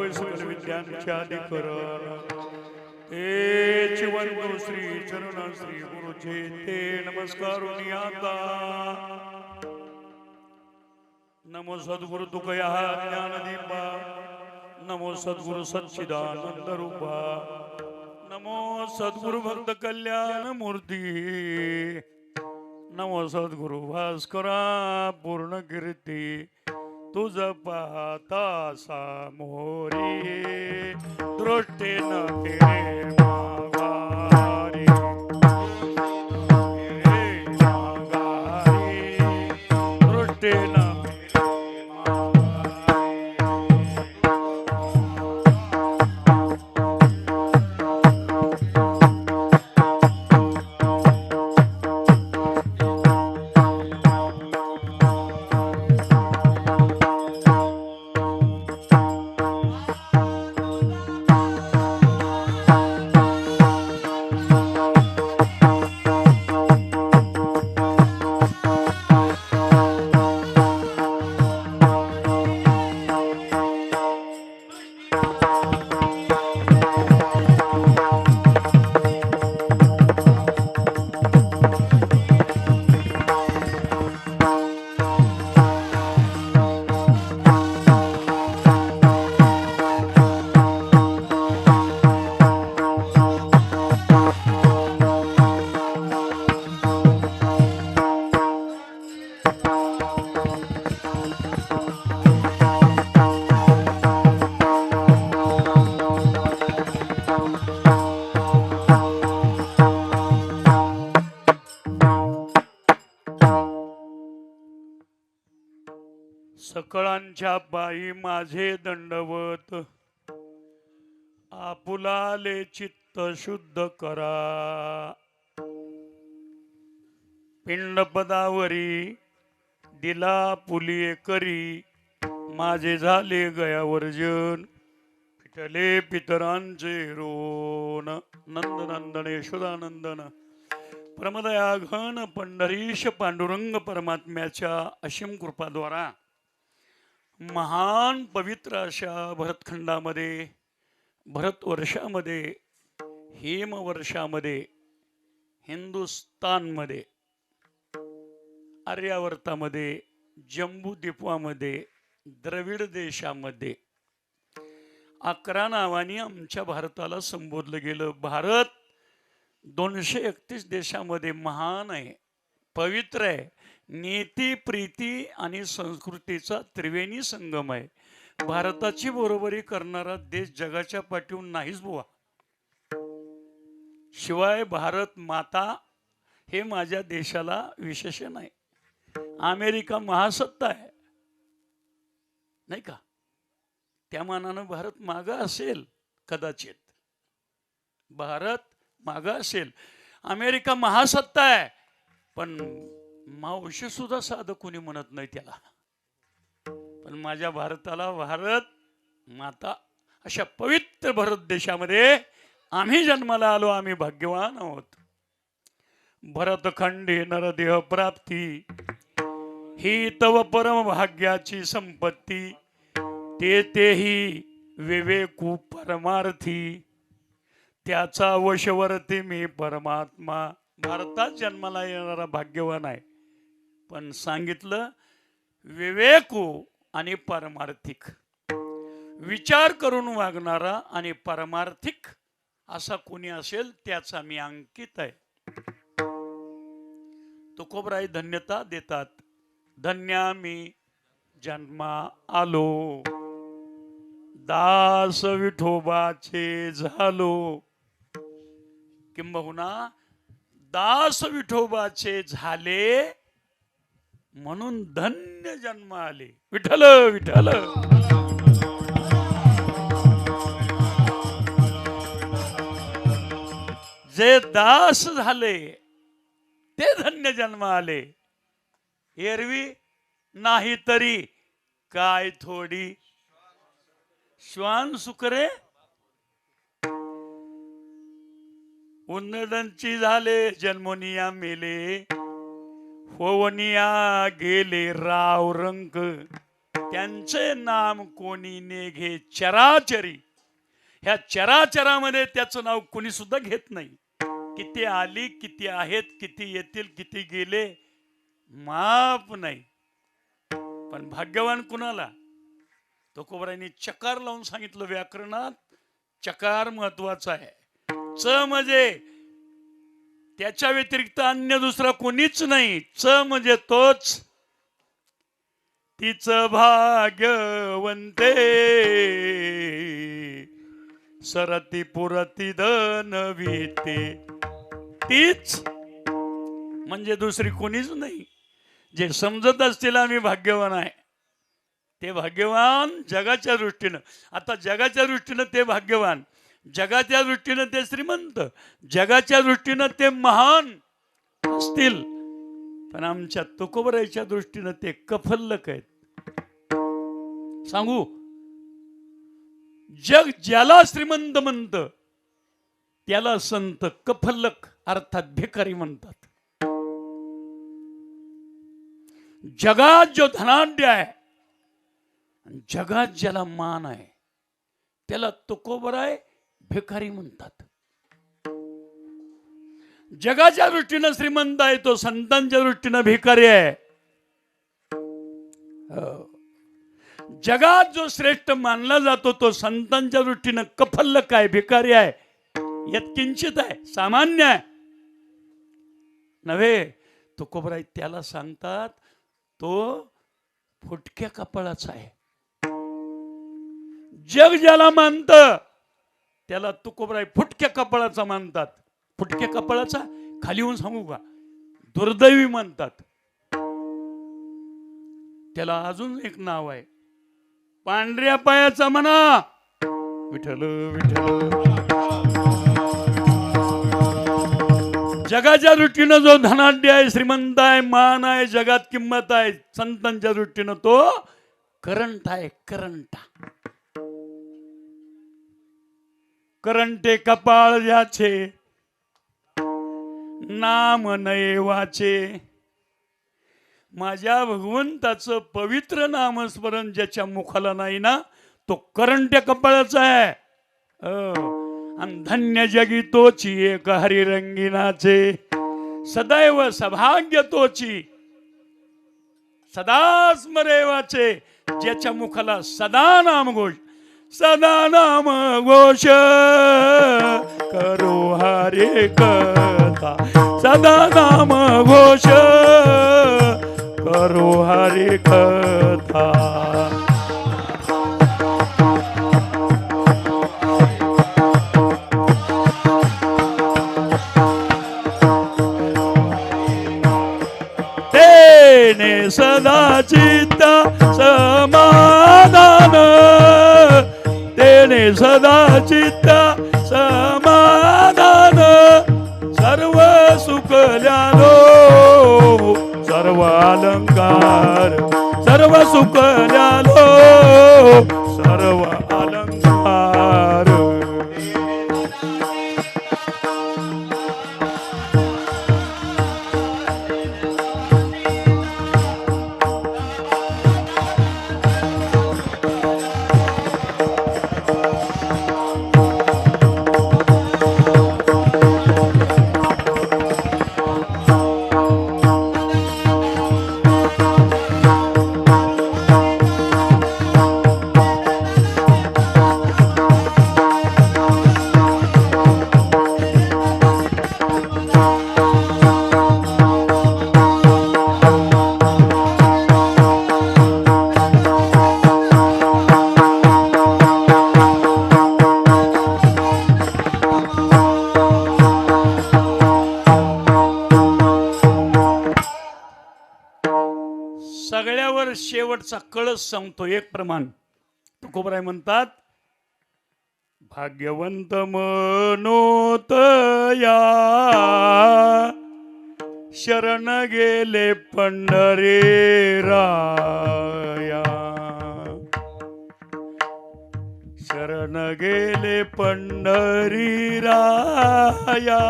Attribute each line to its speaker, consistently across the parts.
Speaker 1: होय सकल विद्यांचे अधिकरण ते चिवंतु श्री चरण श्री गुरुचे ते नमस्कारुनी आता नमो सद्गुरु तुकया ज्ञानदीपा नमो सद्गुरु सच्चिदानंद रूपा नमो सद्गुरु भक्त कल्याण मूर्ती नमो सद्गुरु भास्करा पूर्ण कीर्ती तुझ पाहता सामोरी दृष्टी न फिरे माघारी दृष्टी न सकळांच्या पायी माझे दंडवत आपुलाले चित्त शुद्ध करा पिंडपदावरी दिला पुलिये करी माझे झाले गयावर्जन पिटले पितरांचे रोन नंदनंदन यशोदानंदन प्रमदया घन पंढरीश पांडुरंग परमात्म्याच्या असीम कृपाद्वारा महान पवित्र अशा भरतखंडामध्ये भरतवर्षामध्ये हेमवर्षामध्ये हिंदुस्तानमध्ये आर्यावर्तामध्ये जम्बूद्वीपामध्ये द्रविड देशामध्ये 11 नावांनी आमच्या भारताला संबोधलं गेलं. भारत 231 देशामध्ये महान आहे, पवित्र आहे, नीती प्रीती आणि संस्कृतीचा त्रिवेणी संगम आहे. भारताची बरोबरी करणारा देश जगाच्या पाठीवर नाहीच बुवा. शिवाय भारत माता हे माझ्या देशाला विशेषण आहे. अमेरिका महासत्ता आहे नाही का, त्या मानानं भारत मागा असेल, कदाचित भारत मागा असेल. अमेरिका महासत्ता आहे पण मावशी सुद्धा साधं कोणी म्हणत नाही त्याला. पण माझ्या भारताला भारत माता अशा पवित्र भारत देशामध्ये आम्ही जन्माला आलो. आम्ही भाग्यवान आहोत. भरतखंडे नरदेह प्राप्ती ही तव परम भाग्याची संपत्ती तेही विवेकू परमार्थी त्याचा वशवर्ती मी परमात्मा. भारतात जन्माला येणारा भाग्यवान आहे पण सांगितलं विवेकू आणि परमार्थिक, विचार करून वागणारा आणि परमार्थिक असा कोणी असेल त्याचा मी अंकित आहे. तुकोबराय धन्यता देतात. धन्या मी जन्मा आलो दास विठोबाचे झालो. किंबहुना दास विठोबाचे झाले म्हणून धन्य जन्म आले. विठ्ठल विठ्ठल. जे दास झाले ते धन्य जन्म आले. एरवी नाही तरी काय थोडी श्वान सुकरे उन्नडंची झाले जन्मोनिया मेले होवनिया गेले राव रंक. त्यांचे नाम कोणी नेघे चराचरी. ह्या चराचरामध्ये त्याचं नाव कोणी सुद्धा घेत नाही. किती आली, किती आहेत, किती येतील, किती गेले, माप नाही. पण भाग्यवान कुणाला? तुकोबरायांनी चकार लावून सांगितलं व्याकरणात. चकार महत्वाचा आहे. च म्हणजे त्याच्या व्यतिरिक्त अन्य दुसरा कोणीच नाही. च म्हणजे तोच. तीच भाग्यवंते सरती पुरती धनविते. तीच म्हणजे दुसरी कोणीच नाही. जे समजत असतील आम्ही भाग्यवान आहे, ते भाग्यवान जगाच्या दृष्टीनं. आता जगाच्या दृष्टीनं ते भाग्यवान, जगाच्या दृष्टीनं ते श्रीमंत, जगाच्या दृष्टीनं ते महान असतील, पण आमच्या तुकोबराच्या दृष्टीनं ते कफल्लक आहेत. सांगू, जग ज्याला श्रीमंत म्हणत त्याला संत कफल्लक अर्थात भिकारी म्हणतात. जगात जो धनाढ्य आहे, जगात ज्याला मान आहे, त्याला तुकोबराय भिकारी म्हणतात. जगाच्या दृष्टीनं श्रीमंत आहे तो संतांच्या दृष्टीनं भिकारी आहे. जगात जो श्रेष्ठ मानला जातो तो संतांच्या दृष्टीनं कफल्लक आहे, भिकारी आहे, यत्किंचित आहे, सामान्य आहे नव्हे. तुकोबराय त्याला सांगतात तो फुटक्या कपाळाचा आहे. जग ज्याला मानत त्याला तुकोबराय फुटक्या कपाळाचा मानतात. फुटक्या कपाळाचा खाली येऊन सांगू का, दुर्दैवी म्हणतात. त्याला अजून एक नाव आहे, पांढऱ्या पायाचा म्हणा. विठ्ठल विठ्ठल. जगाच्या दृष्टीनं जो धनाढ्य आहे, श्रीमंत आहे, मान आहे, जगात किंमत आहे, संतांच्या दृष्टीनं तो करंट आहे. करंटा. करंटे कपाळ ज्याचे नाम नये वाचे. माझ्या भगवंताचं पवित्र नामस्मरण ज्याच्या मुखाला नाही ना, तो करंट्या कपाळाचा आहे. आणि धन्य जगी तोची एक हरिरंगिनाचे. सदैव सभाग्य तोची सदा स्मरे वाचे. ज्याच्या मुखाला सदा नाम घोष, सदा नाम घोष करो हरे कथा. सदा नाम घोष करो हरे कथा. तेने सदा चित्त समाधान. तेने सदा चित्त समाधान. सर्व सुखल्यालो सर्व अलंकार. सर्व सुखल्यालो सर्व अलंकार. सगळ्यावर शेवटचा कळस सांगतो एक प्रमाण. तुकोबराय म्हणतात, भाग्यवंत मनोतया शरण गेले पंढरी राया. शरण गेले पंढरी राया.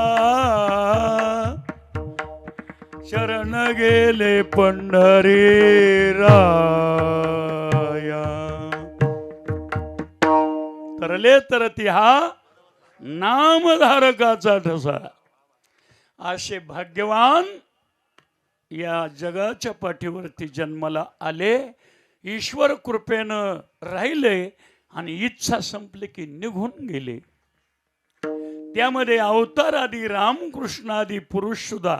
Speaker 1: शरण गेले पंढरी राया. तरले तरती हा नामधारकाचा ठसा. असे भाग्यवान या जगाच्या पाठीवरती जन्माला आले, ईश्वर कृपेनं राहिले आणि इच्छा संपली की निघून गेले. त्यामध्ये अवतार आदी रामकृष्ण आदी पुरुष सुद्धा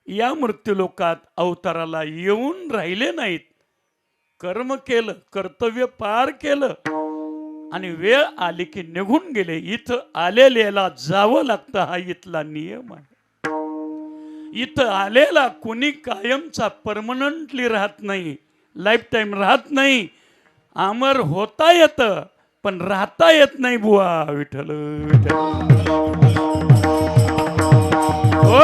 Speaker 1: या मृत्यूलोकात अवताराला येऊन राहिले नाहीत. कर्म केलं, कर्तव्य पार केलं आणि वेळ आली की निघून गेले. इथं आलेल्याला जावं लागतं, हा इथला नियम आहे. इथं आलेला कोणी कायमचा परमनंटली राहत नाही, लाईफ टाईम राहत नाही. अमर होता येतं पण राहता येत नाही बुवा. विठ्ठल हो,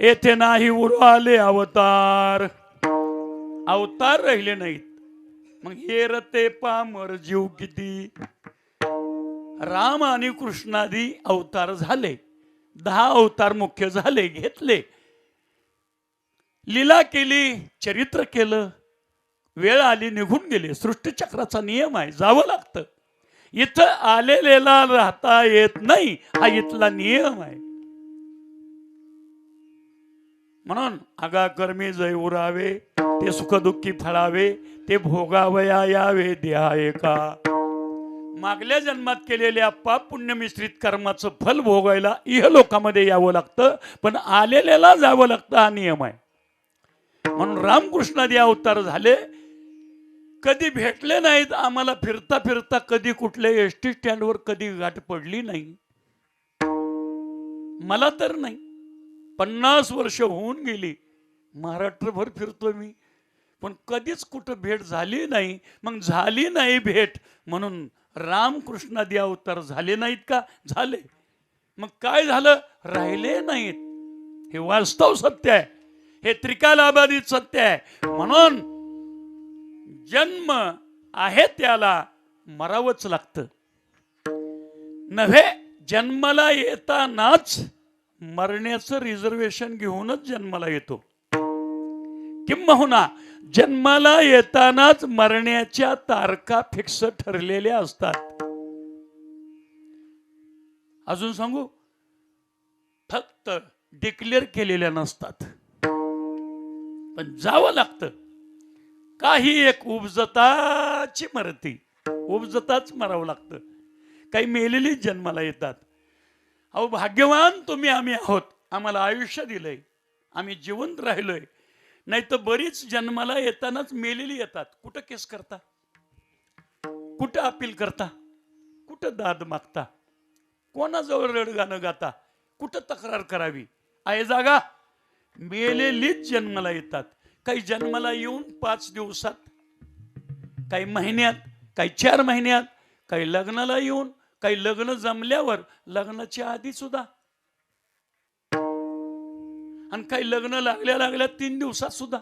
Speaker 1: येथे नाही उरले अवतार, अवतार राहिले नाहीत. मग हे रते पामर जीव किती. राम आणि कृष्णादी अवतार झाले, 10 अवतार मुख्य झाले, घेतले, लीला केली, चरित्र केलं, वेळ आली निघून गेले. सृष्टीचक्राचा नियम आहे, जावं लागतं. इथं आलेल्याला राहता येत नाही, हा इथला नियम आहे. म्हणून आगा कर्मी जय उरावे, ते सुखदुःखी फळावे, ते भोगावया यावे देहा एका. मागल्या जन्मात केलेल्या पाप पुण्य मिश्रित कर्माचं फल भोगायला इहलोकामध्ये यावं लागतं, पण आलेल्याला जावं लागतं, हा नियम आहे. म्हणून रामकृष्णादी अवतार झाले, कधी भेटले नाहीत आम्हाला. फिरता फिरता कधी कुठल्या एसटी स्टँडवर कधी गाठ पडली नाही, मला तर नाही. 50 वर्ष होऊन गेली, महाराष्ट्रभर फिरतो मी, पण कधीच कुठं भेट झाली नाही. मग झाली नाही भेट म्हणून रामकृष्णादी अवतार झाले नाहीत का? झाले. मग काय झालं? राहिले नाहीत. हे वास्तव सत्य आहे, हे त्रिकालाबाधित सत्य आहे. म्हणून जन्म आहे त्याला मरावंच लागतं. नव्हे, जन्माला येतानाच मरण्याचं रिझर्वेशन घेऊनच जन्माला येतो. किंबहुना जन्माला येतानाच मरण्याच्या तारखा फिक्स ठरलेल्या असतात. अजून सांगू, फक्त डिक्लेअर केलेल्या नसतात, पण जावं लागतं. काही एक उपजताची मरती, उपजताच मरावं लागतं. काही मेलेली जन्माला येतात. अहो भाग्यवान तुम्ही आम्ही आहोत, आम्हाला आयुष्य दिलंय, आम्ही जिवंत राहिलोय. नाही तर बरीच जन्माला येतानाच मेलेली येतात. कुठं केस करता, कुठं अपील करता, कुठं दाद मागता, कोणाजवळ रडगाणं गाता, कुठं तक्रार करावी आहे जागा? मेलेलीच जन्माला येतात. काही जन्माला येऊन 5 दिवसात, काही महिन्यात, काही 4 महिन्यात, काही लग्नाला येऊन, काही लग्न जमल्यावर, लग्नाच्या आधी सुद्धा, आणि काही लग्न लागल्या लागल्या 3 दिवसात सुद्धा,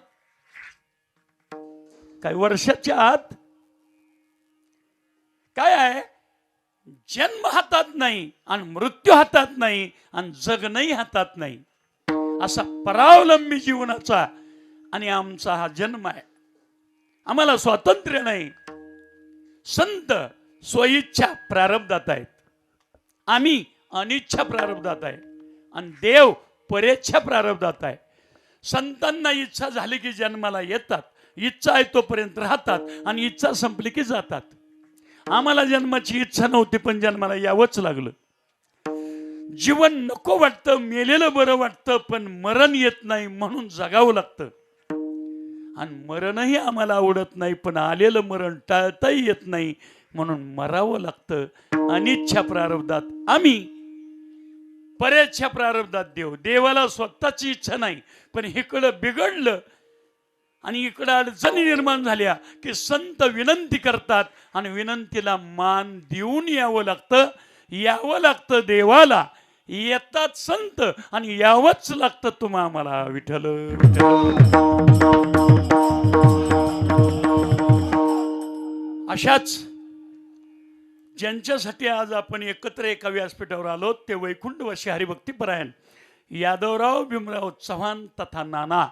Speaker 1: काही वर्षाच्या आत. काय आहे? जन्म हातात नाही आणि मृत्यू हातात नाही आणि जगणंही हातात नाही, असा परावलंबी जीवनाचा आणि आमचा हा जन्म आहे. आम्हाला स्वातंत्र्य नाही. संत स्वइच्छा प्रारब्धात आहेत, आम्ही अनिच्छा प्रारब्धात आहे, आणि देव परेच्छा प्रारब्धात आहे. संतांना इच्छा झाली की जन्माला येतात, इच्छा आहे तोपर्यंत राहतात, आणि इच्छा संपली की जातात. आम्हाला जन्माची इच्छा नव्हती पण जन्माला यावंच लागलं. जीवन नको वाटतं, मेलेलं बरं वाटतं, पण मरण येत नाही म्हणून जगावं लागतं. आणि मरणही आम्हाला आवडत नाही, पण आलेलं मरण टाळताही येत नाही म्हणून मरावं लागतं. अनिच्छा प्रारब्धात आम्ही, परेच्छा प्रारब्धात देव. देवाला स्वतःची इच्छा नाही, पण इकडं बिघडलं आणि इकडं अडचणी निर्माण झाल्या की संत विनंती करतात आणि विनंतीला मान देऊन यावं लागतं. यावं लागतं देवाला. येतात संत आणि यावंच लागतं तुम्हा आम्हाला. विठ्ठल अशाच ज्यांच्यासाठी आज आपण एकत्र एका व्यासपीठावर आलो ते वैकुंठवासी हरिभक्तीपरायण यादवराव भीमराव चव्हाण तथा नाना.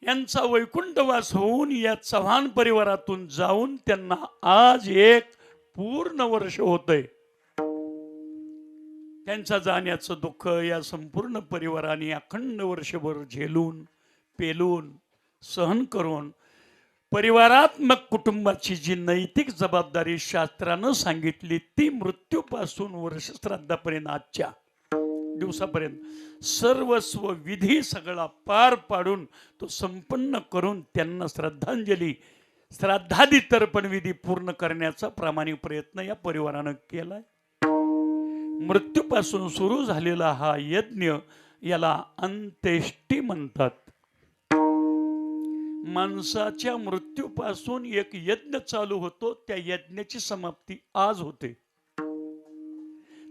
Speaker 1: यांचा वैकुंठवास होऊन या चव्हाण परिवारातून जाऊन त्यांना आज एक पूर्ण वर्ष होतंय. त्यांच्या जाण्याचं दुःख या संपूर्ण परिवाराने अखंड वर्षभर झेलून पेलून सहन करून परिवारात्मक कुटुंबाची जी नैतिक जबाबदारी शास्त्रानं सांगितली ती मृत्यूपासून वर्ष श्राद्धापर्यंत आजच्या दिवसापर्यंत सर्वस्व विधी सगळा पार पाडून तो संपन्न करून त्यांना श्रद्धांजली श्राद्धादी तर्पण विधी पूर्ण करण्याचा प्रामाणिक प्रयत्न या परिवारानं केलाय. मृत्यूपासून सुरू झालेला हा यज्ञ याला अंत्येष्टी म्हणतात. माणसाच्या मृत्यूपासून एक यज्ञ चालू होतो, त्या यज्ञाची समाप्ती आज होते.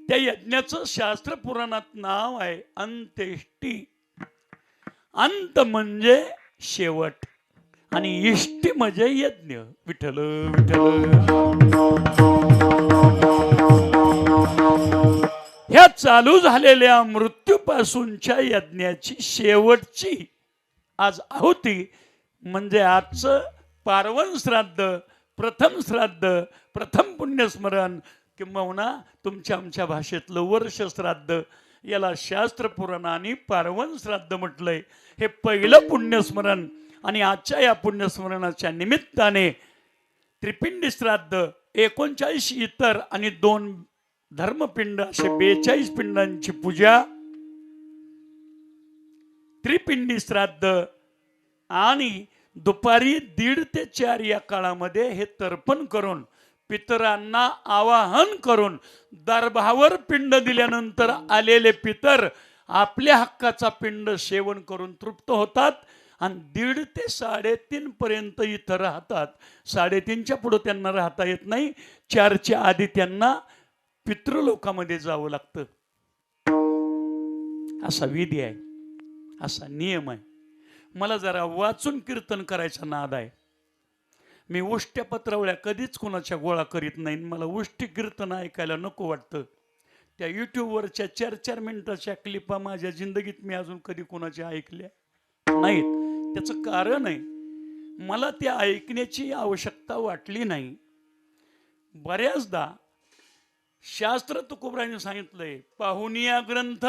Speaker 1: त्या यज्ञाचं शास्त्र पुराणात नाव आहे अंत्येष्टी. अंत म्हणजे शेवट आणि इष्टी म्हणजे यज्ञ. विठ्ठल विठ्ठल. ह्या चालू झालेल्या मृत्यूपासूनच्या यज्ञाची शेवटची आज आहुती म्हणजे आजचं पार्वन श्राद्ध, प्रथम श्राद्ध, प्रथम पुण्यस्मरण किंबहुना तुमच्या आमच्या भाषेतलं वर्ष श्राद्ध. याला शास्त्र पुराणाने पार्वन श्राद्ध म्हटलंय. हे पहिलं पुण्यस्मरण आणि आजच्या या पुण्यस्मरणाच्या निमित्ताने त्रिपिंडी श्राद्ध 39 इतर आणि 2 धर्मपिंड असे 42 पिंडांची पूजा, त्रिपिंडी श्राद्ध आणि दुपारी 1:30 ते 4 या काळामध्ये हे तर्पण करून पितरांना आवाहन करून दर्भावर पिंड दिल्यानंतर आलेले पितर आपल्या हक्काचा पिंड सेवन करून तृप्त होतात आणि 1:30 ते 3:30 पर्यंत इथं राहतात. 3:30च्या पुढे त्यांना राहता येत नाही. 4च्या आधी त्यांना पितृलोकामध्ये जावं लागतं. असा विधी आहे, असा नियम आहे. मला जरा वाचून कीर्तन करायचा नाद आहे. मी उष्ट्या पत्रावळ्या कधीच कोणाच्या गोळा करीत नाही. मला उष्टी कीर्तन ऐकायला नको वाटतं. त्या यूट्यूबवरच्या 4-4 मिनिटाच्या क्लिपा माझ्या जिंदगीत मी अजून कधी कोणाच्या ऐकल्या नाहीत. त्याचं कारण आहे मला त्या ऐकण्याची आवश्यकता वाटली नाही. बऱ्याचदा शास्त्र तुकोबराने सांगितलंय पाहुनिया ग्रंथ.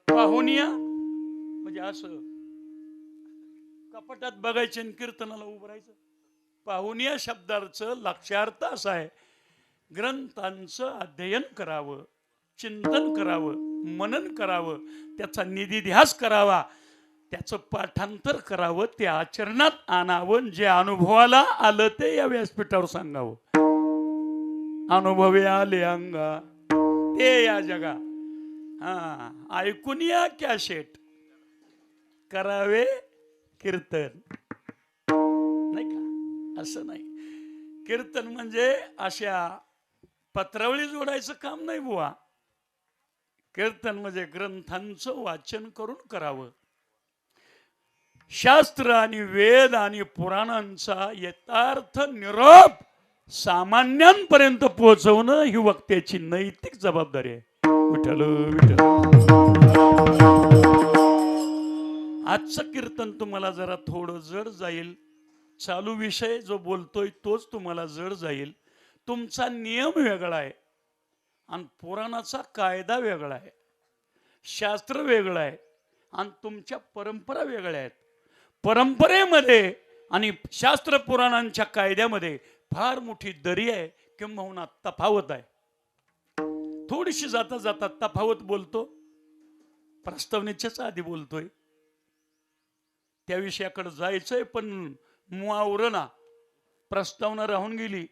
Speaker 1: पाहुनिया म्हणजे असं कपाटात बघायचे आणि कीर्तनाला उभं राहायचं. पाहुनिया शब्दाचं लक्षार्थ असा आहे ग्रंथांचं अध्ययन करावं, चिंतन करावं, मनन करावं, त्याचा निधिध्यास करावा, त्याचं पाठांतर करावं, ते आचरणात आणावं, जे अनुभवाला आलं ते या व्यासपीठावर सांगावं. अनुभवे आले अंगा ते या जगा. ऐकून या कॅसेट करावे कीर्तन. नाही का? असं नाही. कीर्तन म्हणजे अशा पत्रावळी जोडायचं काम नाही बुवा. कीर्तन म्हणजे ग्रंथांचं वाचन करून करावं. शास्त्र आणि वेद आणि पुराणांचा यथार्थ निरोप सामान्यांपर्यंत पोहोचवणं ही वक्त्याची नैतिक जबाबदारी आहे. विठ्ठल विठ्ठल. आजचं कीर्तन तुम्हाला जरा थोडं जड जाईल. चालू विषय जो बोलतोय तोच तुम्हाला जड जाईल. तुमचा नियम वेगळा आहे आणि पुराणाचा कायदा वेगळा आहे, शास्त्र वेगळं आहे आणि तुमच्या परंपरा वेगळ्या आहेत. परंपरेमध्ये आणि शास्त्र पुराणांच्या कायद्यामध्ये फार मोठी दरी आहे किंबहुना तफावत आहे. थोडीशी जाता जाता तफावत बोलतो. प्रस्तावनेच्याच आधी बोलतोय त्या विषयाकडे जायचंय पण मुआवरणा प्रस्तावना राहून गेली.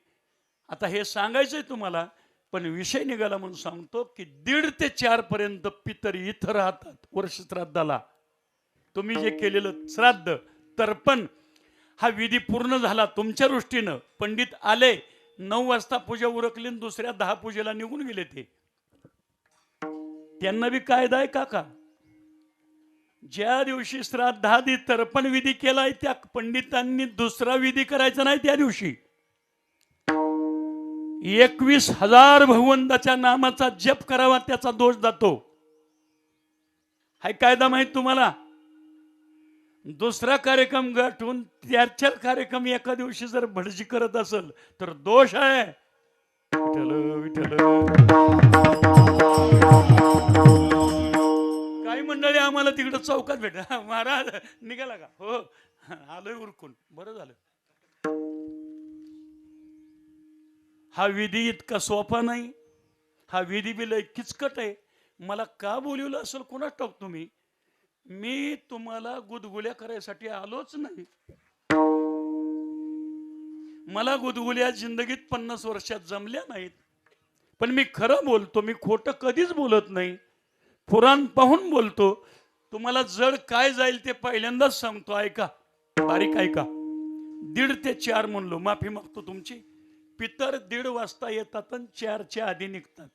Speaker 1: आता हे सांगायचंय तुम्हाला पण विषय निघाला म्हणून सांगतो की 1:30 ते 4 पर्यंत पितर इथं राहतात. वर्ष श्राद्धाला तुम्ही जे केलेलं श्राद्ध तर्पण हा विधी पूर्ण झाला तुमच्या दृष्टीनं. पंडित आले 9 वाजता पूजा उरकली आणि दुसऱ्या 10 पूजेला निघून गेले. ते त्यांना बी कायदा आहे काका. ज्या दिवशी श्राद्धादी तर्पण विधी केलाय त्या पंडितांनी दुसरा विधी करायचा नाही. त्या दिवशी 21,000 भगवंताच्या नामाचा जप करावा, त्याचा दोष जातो. हाय कायदा माहित तुम्हाला. दुसरा कार्यक्रम गाठून त्याच्या कार्यक्रम एका दिवशी जर भटजी करत असेल तर दोष आहे. विठ्ठल विठ्ठल. काही मंडळी आम्हाला तिकडं चौकात भेटा, महाराज निघाला का? हो आलोय उरकून. बरं झालं. हा विधी इतका सोपा नाही. हा विधी बी लय किचकट आहे. मला का बोलवलं असेल कोणाच ठाऊक तुम्ही. मी तुम्हाला गुदगुल्या करायसाठी आलोच नाही. मला गुदगुल्या जिंदगीत 50 वर्षात जमल्या नाहीत. पण मी खरं बोलतो, मी खोटं कधीच बोलत नाही. पुराण पाहून बोलतो. तुम्हाला जड काय जाईल ते पहिल्यांदाच सांगतो, ऐका, बारीक ऐका. 1:30 ते 4 म्हणलो, माफी मागतो तुमची. पितर 1:30 वाजता येतात आणि 4च्या आधी निघतात.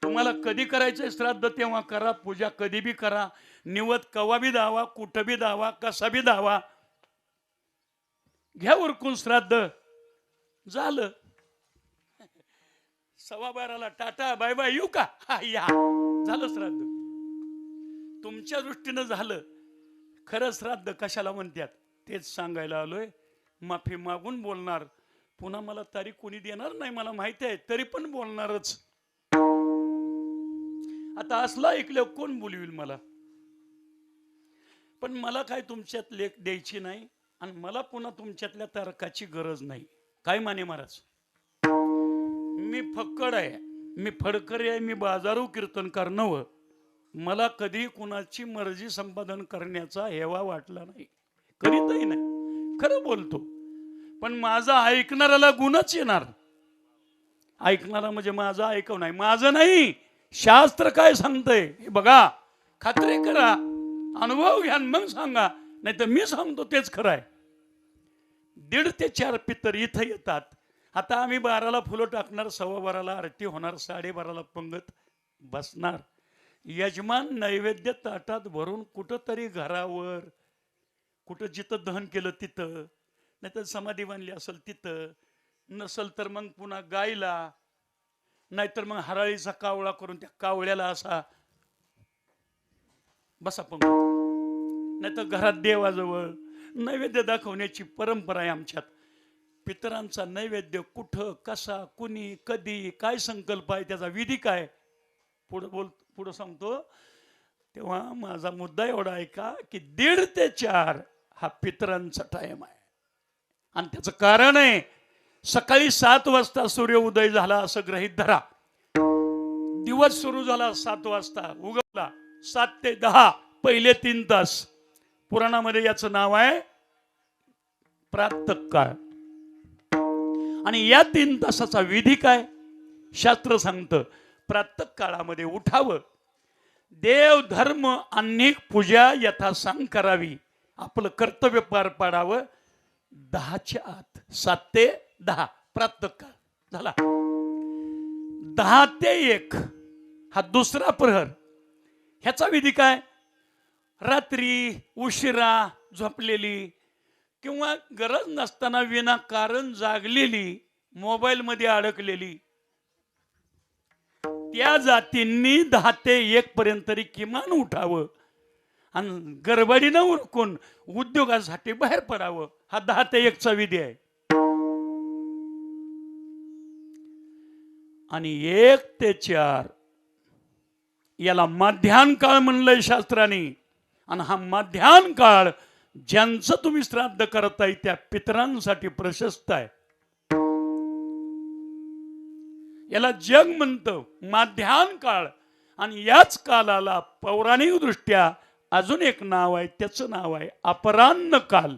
Speaker 1: तुम्हाला कधी करायचंय श्राद्ध तेव्हा करा, पूजा कधी बी करा, निवत कवा बी दावा, कुठं बी दावा, कसा बी दावा, घ्या उरकून श्राद्ध. झालं. 12:15 टाटा बाय बाय, येऊ का? हा या. झालं श्राद्ध. तुमच्या दृष्टीनं झालं. खरं श्राद्ध कशाला म्हणतात तेच सांगायला आलोय. माफी मागून बोलणार. पुन्हा मला तारीख कोणी देणार नाही मला माहिती आहे, तरी पण बोलणारच. आता असला ऐकल्यावर कोण बोलविल मला. पण मला काय तुमच्यात लेख द्यायची नाही आणि मला पुन्हा तुमच्यातल्या तर्काची गरज नाही. काय माने महाराज, मी फक्कड आहे, मी फडकरी आहे, मी बाजारू कीर्तनकार नव. मला कधी कुणाची मर्जी संपादन करण्याचा हेवा वाटला नाही, कधीतही नाही. खरं बोलतो. पण माझा ऐकणाऱ्याला गुणच येणार. ऐकणारा म्हणजे माझा ऐकव नाही, माझं नाही, शास्त्र काय सांगतंय हे बघा, खात्री करा, अनुभव घ्या, मग सांगा. नाही तर मी सांगतो तेच खरं आहे. 1:30 ते 4 पितर इथं येतात. आता आम्ही 12ला फुलं टाकणार, 12:15 आरती होणार, 12:30 पंगत बसणार. यजमान नैवेद्य ताटात भरून कुठंतरी घरावर, कुठं जिथं दहन केलं तिथं, नाही तर समाधी बांधली असेल तिथं, नसल तर मग पुन्हा गायला, नाहीतर मग हराळीचा कावळा करून त्या कावळ्याला असा बसा पंगत, नाही तर घरात देवाजवळ नैवेद्य दाखवण्याची परंपरा आहे आमच्यात. पितरांचा नैवेद्य कुठं, कसा, कुणी, कधी, काय संकल्प आहे, त्याचा विधी काय, पुढं सांगतो. तेव्हा माझा मुद्दा एवढा आहे का की 1:30 ते 4 हा पितरांचा टाइम आहे. आणि त्याचं कारण आहे, सकाळी 7 वाजता सूर्य उदय झाला असं गृहीत धरा. दिवस सुरू झाला 7 वाजता, उगवला 7 ते 10 पहिले 3 तास. पुराणामध्ये याचं नाव आहे प्रातःकाळ. आणि या 3 तासाचा विधी काय, शास्त्र सांगतं. प्रातःकाळामध्ये उठावं, देव धर्म अनेक पूजा यथासांग करावी, आपलं कर्तव्य पार पाडावं. 10च्या आत, 7 ते 10 प्रातःकाळ झाला. 10 ते 1 हा दुसरा प्रहर. ह्याचा विधी काय, रात्री उशिरा झोपलेली किंवा गरज नसताना विनाकारण जागलेली, मोबाईल मध्ये अडकलेली, त्या जातींनी 10 ते 1 पर्यंत तरी किमान उठावं आणि गडबडीनं उरकून उद्योगासाठी बाहेर पडावं. हा 10 ते 1 चा विधी आहे. आणि 1 ते 4 याला माध्यान काळ म्हणलंय शास्त्राने. आणि हा माध्यान काळ ज्यांचं तुम्ही श्राद्ध करताय त्या पितरांसाठी प्रशस्त आहे. याला जग म्हणतं माध्यान काळ. आणि याच कालाला पौराणिक दृष्ट्या अजून एक नाव आहे, त्याचं नाव आहे अपराह्न काल.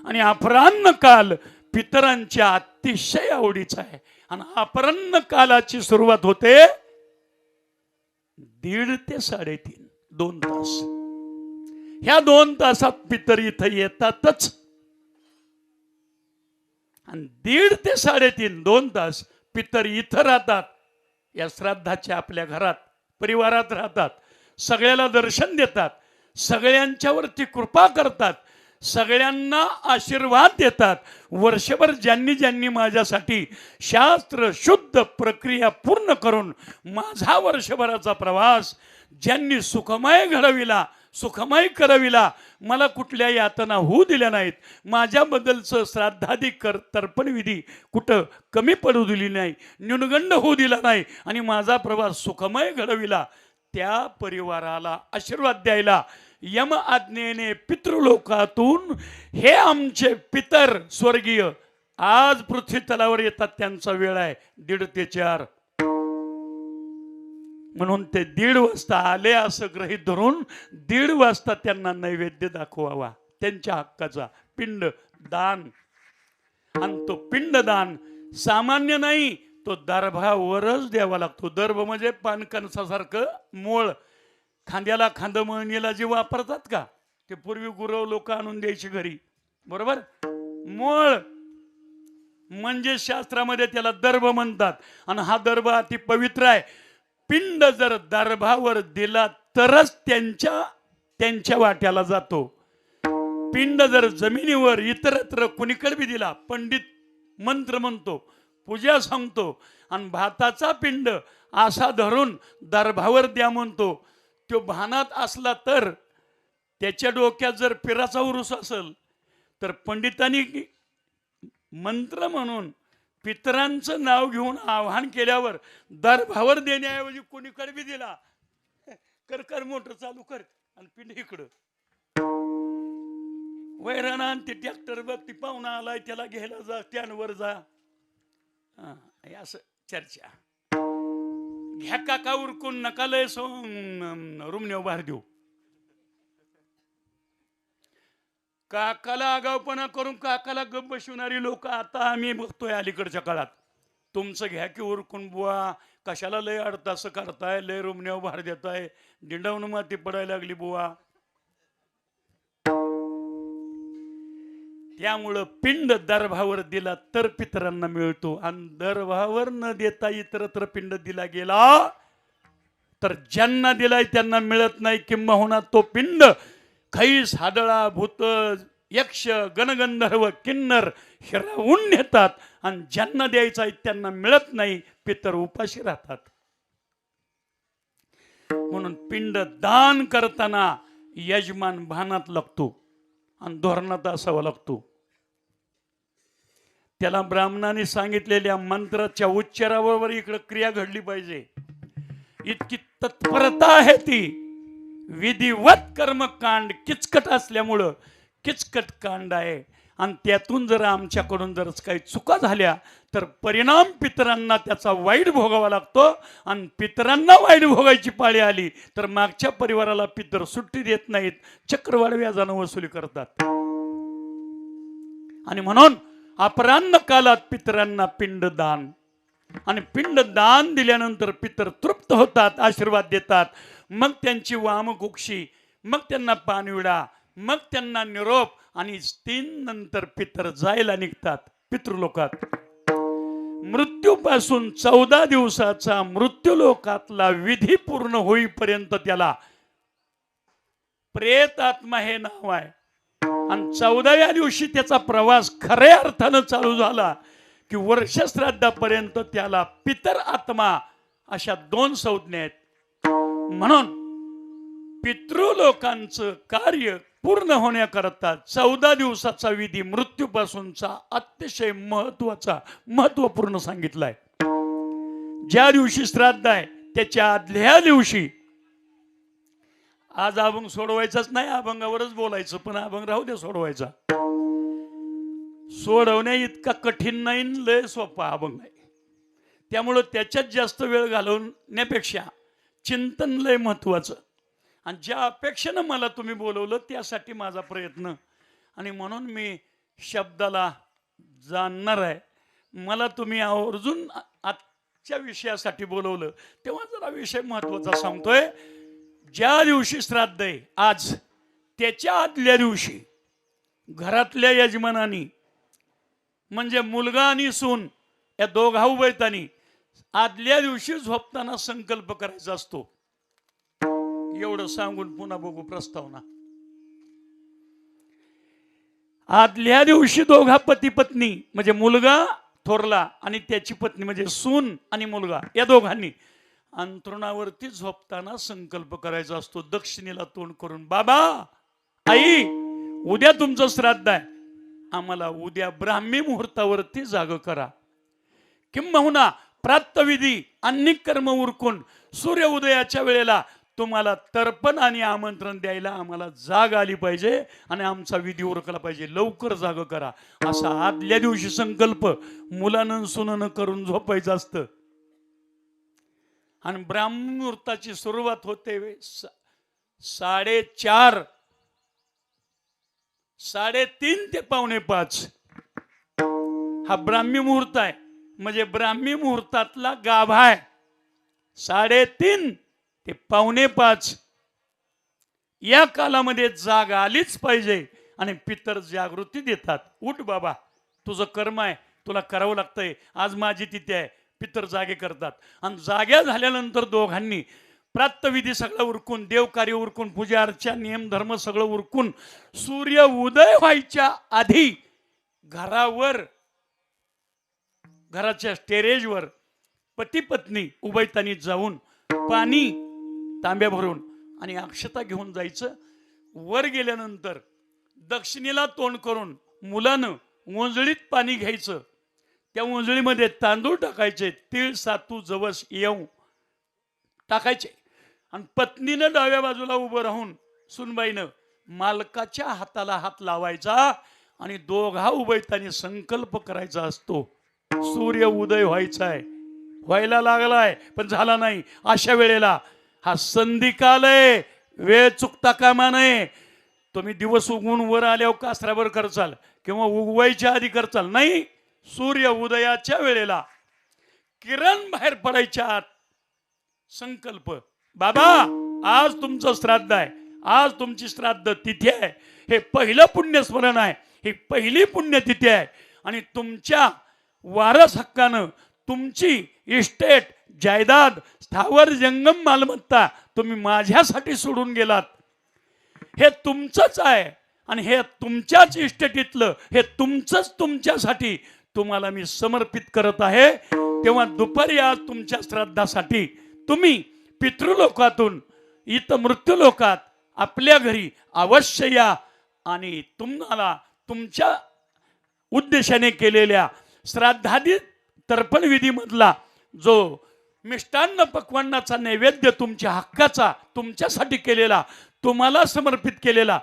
Speaker 1: आणि अपराह्न काल पितरांच्या अतिशय आवडीचा आहे. आणि अपराह्न कालाची सुरुवात होते 1:30 ते 3:30, 2 तास. ह्या 2 तासात पितर इथं येतातच. आणि 1:30 ते 3:30, 2 तास पितर इथं राहतात. या श्राद्धाच्या आपल्या घरात परिवारात राहतात, सगळ्याला दर्शन देतात, सगळ्यांच्यावरती कृपा करतात. सगळ्यांना आशीर्वाद देतात. वर्षभर ज्यांनी ज्यांनी माझ्यासाठी शास्त्र शुद्ध प्रक्रिया पूर्ण करून माझा वर्षभराचा प्रवास ज्यांनी सुखमय घडविला, सुखमय करविला, मला कुठल्या यातना होऊ दिल्या नाहीत, माझ्याबद्दलचं श्राद्धादी तर्पणविधी कुठं कमी पडू दिली नाही, न्यूनगंड होऊ दिला नाही आणि माझा प्रवास सुखमय घडविला, त्या परिवाराला आशीर्वाद द्यायला यम आज्ञेने पितृलोकातून हे आमचे पितर स्वर्गीय आज पृथ्वी तलावर येतात. त्यांचा वेळ आहे 1:30 ते 4. म्हणून ते 1:30 वाजता आले असं गृहीत धरून 1:30 वाजता त्यांना नैवेद्य दाखवावा त्यांच्या हक्काचा पिंड दान. आणि तो पिंडदान सामान्य नाही, तो दर्भावरच द्यावा लागतो. दर्भ म्हणजे पानकणसासारखं मोळ, खांद्याला खांद मळणीला जे वापरतात का, ते पूर्वी गुरव लोक आणून द्यायची घरी, बरोबर. मोळ म्हणजे शास्त्रामध्ये त्याला दर्भ म्हणतात. आणि हा दर्भ अति पवित्र आहे. पिंड जर दर्भावर दिला तरच त्यांच्या वाट्याला जातो. पिंड जर जमिनीवर इतरत्र कुणीकडे बी दिला, पंडित मंत्र म्हणतो, पूजा सांगतो आणि भाताचा पिंड असा धरून दर्भावर द्या म्हणतो, तो भानात असला तर त्याच्या डोक्यात जर पिराचा उरूस असेल तर पंडितांनी मंत्र म्हणून पितरांचं नाव घेऊन आवाहन केल्यावर दर्भावर देण्याऐवजी कोणीकडे बी दिला, कर मोटर चालू कर आणि पिंड इकडं वैराणा, ते ट्रॅक्टर बघ, ती पाहुणा आलाय त्याला घ्यायला जा, स्टँडवर जा, असं चर्चा. घ्या काका उरकून, नका लय रूमने बाहेर देऊ. काकाला आगावपणा करून काकाला गप बसवणारी लोक आता आम्ही बघतोय अलीकडच्या काळात. तुमचं घ्या की उरकून बुवा, कशाला लय अडतास करताय, लय रूमने बाहेर देताय, दिंडावून माती पडायला लागली बुवा. त्यामुळं पिंड दर्भावर दिला तर पितरांना मिळतो, आणि दर्भावर न देता इतरत्र पिंड दिला गेला तर ज्यांना दिलाय त्यांना मिळत नाही. किंबहुना तो पिंड खैस, हाडळा, भूत, यक्ष, गणगंधर्व, किन्नर हिरावून नेतात आणि ज्यांना द्यायचं आहे त्यांना मिळत नाही. पितर उपाशी राहतात. म्हणून पिंड दान करताना यजमान भानात लागतो आणि धोरणात असावा लागतो. त्याला ब्राह्मणाने सांगितलेल्या मंत्राच्या उच्चाराबरोबर इकडे क्रिया घडली पाहिजे. इतकी तत्परता आहे ती. विधिवत कर्मकांड किचकट असल्यामुळं किचकट कांड आहे, आणि त्यातून जर आमच्याकडून जर काही चुका झाल्या तर परिणाम पितरांना त्याचा वाईट भोगावा लागतो. आणि पितरांना वाईट भोगायची पाळी आली तर मागच्या परिवाराला पितर सुट्टी देत नाहीत, चक्रवाढ व्याजानं वसुली करतात. आणि म्हणून अपराह्न कालात पितरांना पिंडदान, आणि पिंडदान दिल्यानंतर पितर तृप्त होतात, आशीर्वाद देतात. मग त्यांची वामकुक्षी, मग त्यांना पाणविडा, मग त्यांना निरोप, आणि 3 नंतर पितर जायला निघतात पितृलोकात. मृत्यूपासून 14 दिवसाचा मृत्यूलोकातला विधी पूर्ण होईपर्यंत त्याला प्रेत आत्मा हे नाव आहे. आणि 14व्या दिवशी त्याचा प्रवास खऱ्या अर्थानं चालू झाला की वर्षश्राद्धापर्यंत त्याला पितर आत्मा अशा 2 संज्ञा आहेत. म्हणून पितृलोकांचं कार्य पूर्ण होण्याकरता 14 दिवसाचा विधी मृत्यूपासूनचा अतिशय महत्वपूर्ण सांगितलाय. ज्या दिवशी श्राद्ध आहे त्याच्या आदल्या दिवशी, आज अभंग सोडवायचाच नाही, अभंगावरच बोलायचं, पण अभंग राहू दे सोडवायचा. सोडवण्या इतका कठीण नाही, लय सोपा अभंग आहे. त्यामुळं त्याच्यात जास्त वेळ घालवण्यापेक्षा चिंतन लय महत्वाचं. आणि ज्या अपेक्षेनं मला तुम्ही बोलवलं त्यासाठी माझा प्रयत्न, आणि म्हणून मी शब्दाला जाणणार आहे. मला तुम्ही आवर्जून आजच्या विषयासाठी बोलवलं तेव्हा जरा विषय महत्वाचा सांगतोय. ज्या दिवशी श्राद्ध आहे आज, त्याच्या आदल्या दिवशी घरातल्या यजमानानी, म्हणजे मुलगा आणि सून या दोघा उभयतानी आदल्या दिवशी झोपताना संकल्प करायचा असतो. एवढं सांगून पुन्हा बघू प्रस्तावना. आदल्या दिवशी दोघा पती पत्नी म्हणजे मुलगा थोरला आणि त्याची पत्नी म्हणजे सून आणि मुलगा या दोघांनी अंथरुणावरती झोपताना संकल्प करायचा असतो दक्षिणेला तोंड करून, बाबा आई उद्या तुमचं श्राद्ध आहे, आम्हाला उद्या ब्राह्मी मुहूर्तावरती जाग करा. किंबहुना प्रातःविधी अन्निक कर्म उरकून सूर्य उदयाच्या वेळेला तुम्हाला तर्पण आणि आमंत्रण द्यायला आम्हाला जाग आली पाहिजे आणि आमचा विधी उरकला पाहिजे, लवकर जाग करा. असा आदल्या दिवशी संकल्प मुलानं सुनानं करून झोपायचं असतं. आणि ब्राह्मण मुहूर्ताची सुरुवात होते 4:30 3:30 ते 4:45 हा ब्राह्मी मुहूर्त आहे. म्हणजे ब्राह्मी मुहूर्तातला गाभा आहे. 3:30 ते 4:45 या कालामध्ये जाग आलीच पाहिजे. आणि पितर जागृती देतात, उठ बाबा तुझं कर्म आहे, तुला करावं लागतंय, आज माझी तिथी आहे. पितर जागे करतात आणि जाग्या झाल्यानंतर दोघांनी प्रातःविधी सगळं उरकून, देवकार्य उरकून, पूजा अर्चा नियम धर्म सगळं उरकून सूर्य उदय व्हायच्या आधी घरावर, घराच्या टेरेसवर पती पत्नी उभयतानी जाऊन पाणी तांब्या भरून आणि अक्षता घेऊन जायचं. वर गेल्यानंतर दक्षिणेला तोंड करून मुलानं ओंजळीत पाणी घ्यायचं. त्या ओंजळीमध्ये तांदूळ टाकायचे, तीळ सातू जवस येऊ टाकायचे आणि पत्नीनं डाव्या बाजूला उभं राहून सुनबाईनं मालकाच्या हाताला हात लावायचा आणि दोघा उभयतानी संकल्प करायचा असतो. सूर्य उदय व्हायचा आहे, व्हायला लागलाय पण झाला नाही. अशा वेळेला हा संधिकाल आहे, वेळ चुकता कामा नये. तुम्ही दिवस उगवून वर आल्यावर कासरावर करचाल किंवा उगवायच्या आधी करचाल नाही. सूर्य उदयाच्या वेळेला किरण बाहेर पडायच्या आत संकल्प, बाबा आज तुमचं श्राद्ध आहे, आज तुमची श्राद्ध तिथी आहे, हे पहिलं पुण्यस्मरण आहे, ही पहिली पुण्यतिथी आहे आणि तुमच्या वारस हक्कानं तुमची इस्टेट, जायदाद, स्थावर जंगम मालमत्ता तुम्ही माझ्यासाठी सोडून गेलात. हे तुमचंच आहे आणि हे तुमच्याच इस्टेटीतलं, हे तुमचंच तुमच्यासाठी तुम्हाला मी समर्पित करत आहे. तेव्हा दुपारी आज तुमच्या श्राद्धासाठी तुम्ही पितृलोकातून इथं मृत्यूलोकात आपल्या घरी अवश्य या आणि तुम्हाला तुमच्या उद्देशाने केलेल्या श्राद्धादी तर्पण विधीमधला जो मिष्टान्न पक्वान्नाचा नैवेद्य तुमच्या हक्काचा तुमच्यासाठी केलेला, तुम्हाला समर्पित केलेला,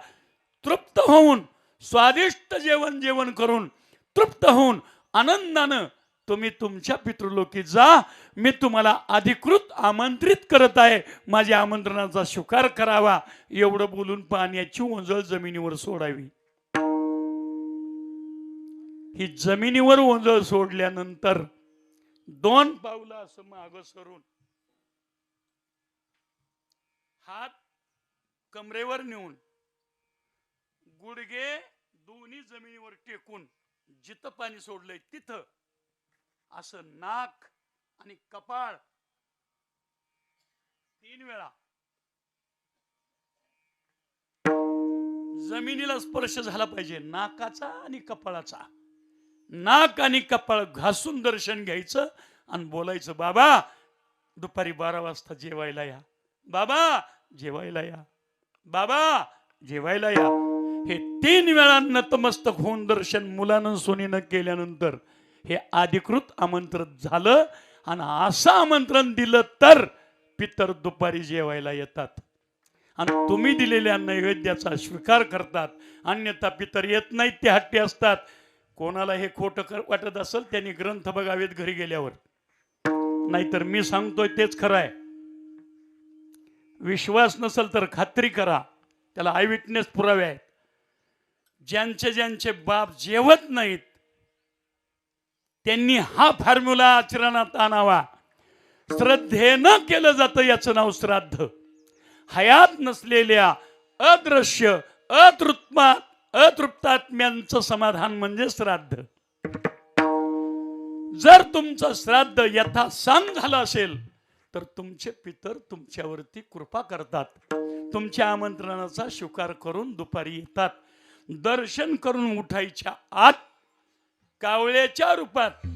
Speaker 1: तृप्त होऊन स्वादिष्ट जेवण करून तृप्त होऊन आनंदानं तुम्ही तुमच्या पितृलोकी जा. मी तुम्हाला अधिकृत आमंत्रित करत आहे, माझ्या आमंत्रणाचा स्वीकार करावा. एवढं बोलून पाण्याची ओंजळ जमिनीवर सोडावी. ही जमिनीवर ओंजळ सोडल्यानंतर 2 पावलं असं मागं सरून हात कमरेवर नेऊन गुडघे दोन्ही जमिनीवर टेकून जिथं पाणी सोडलंय तिथं असं नाक आणि कपाळ 3 वेळा जमिनीला स्पर्श झाला पाहिजे. नाकाचा आणि कपाळाचा. नाक आणि कपाळ घासून दर्शन घ्यायचं आणि बोलायचं, बाबा दुपारी 12 वाजता जेवायला या, बाबा जेवायला या, बाबा जेवायला या. हे 3 वेळा नतमस्तक होऊन दर्शन मुलानं सोनीनं केल्यानंतर हे अधिकृत आमंत्रण झालं. आणि असं आमंत्रण दिलं तर पितर दुपारी जेवायला येतात आणि तुम्ही दिलेल्या नैवेद्याचा स्वीकार करतात. अन्यथा पितर येत नाहीत, ते हट्टी असतात. कोणाला हे खोटं वाटत असेल त्यांनी ग्रंथ बघावेत घरी गेल्यावर, नाहीतर मी सांगतोय तेच खरं आहे. विश्वास नसेल तर खात्री करा, त्याला आय विटनेस पुरावे आहेत. ज्यांचे बाप जेवत नाहीत त्यांनी हा फॉर्म्युला आचरणात आणावा. श्रद्धेनं केलं जातं याचं नाव श्राद्ध. हयात नसलेल्या अदृश्य अतृप्तात्म्यांचं समाधान म्हणजे श्राद्ध. जर तुमचं श्राद्ध यथासांग झालं असेल तर तुमचे पितर तुमच्यावरती कृपा करतात, तुमच्या आमंत्रणाचा स्वीकार करून दुपारी येतात. दर्शन करून उठायच्या आत कावळ्याच्या रूपात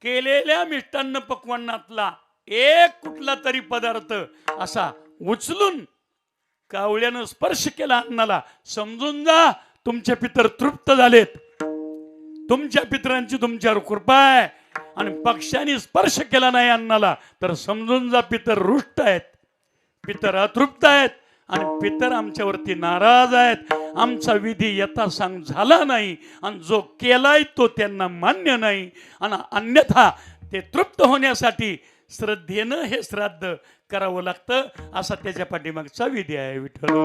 Speaker 1: केलेल्या मिष्टान्न पक्वान्नातला एक कुठला तरी पदार्थ असा उचलून कावळ्यानं स्पर्श केला अन्नाला, समजून जा तुमचे पितर तृप्त झालेत, तुमच्या पितरांची तुमच्यावर कृपा आहे. आणि पक्ष्याने स्पर्श केला नाही अन्नाला तर समजून जा पितर रुष्ट आहेत, पितर अतृप्त आहेत आणि पितर आमच्यावरती नाराज आहेत. आमचा विधी यथासांग झाला नाही आणि जो केलाय तो त्यांना मान्य नाही आणि अन्यथा ते तृप्त होण्यासाठी श्रद्धेनं हे श्राद्ध करावं लागतं, असा त्याच्या पाठीमागचा विधी आहे. विठ्ठल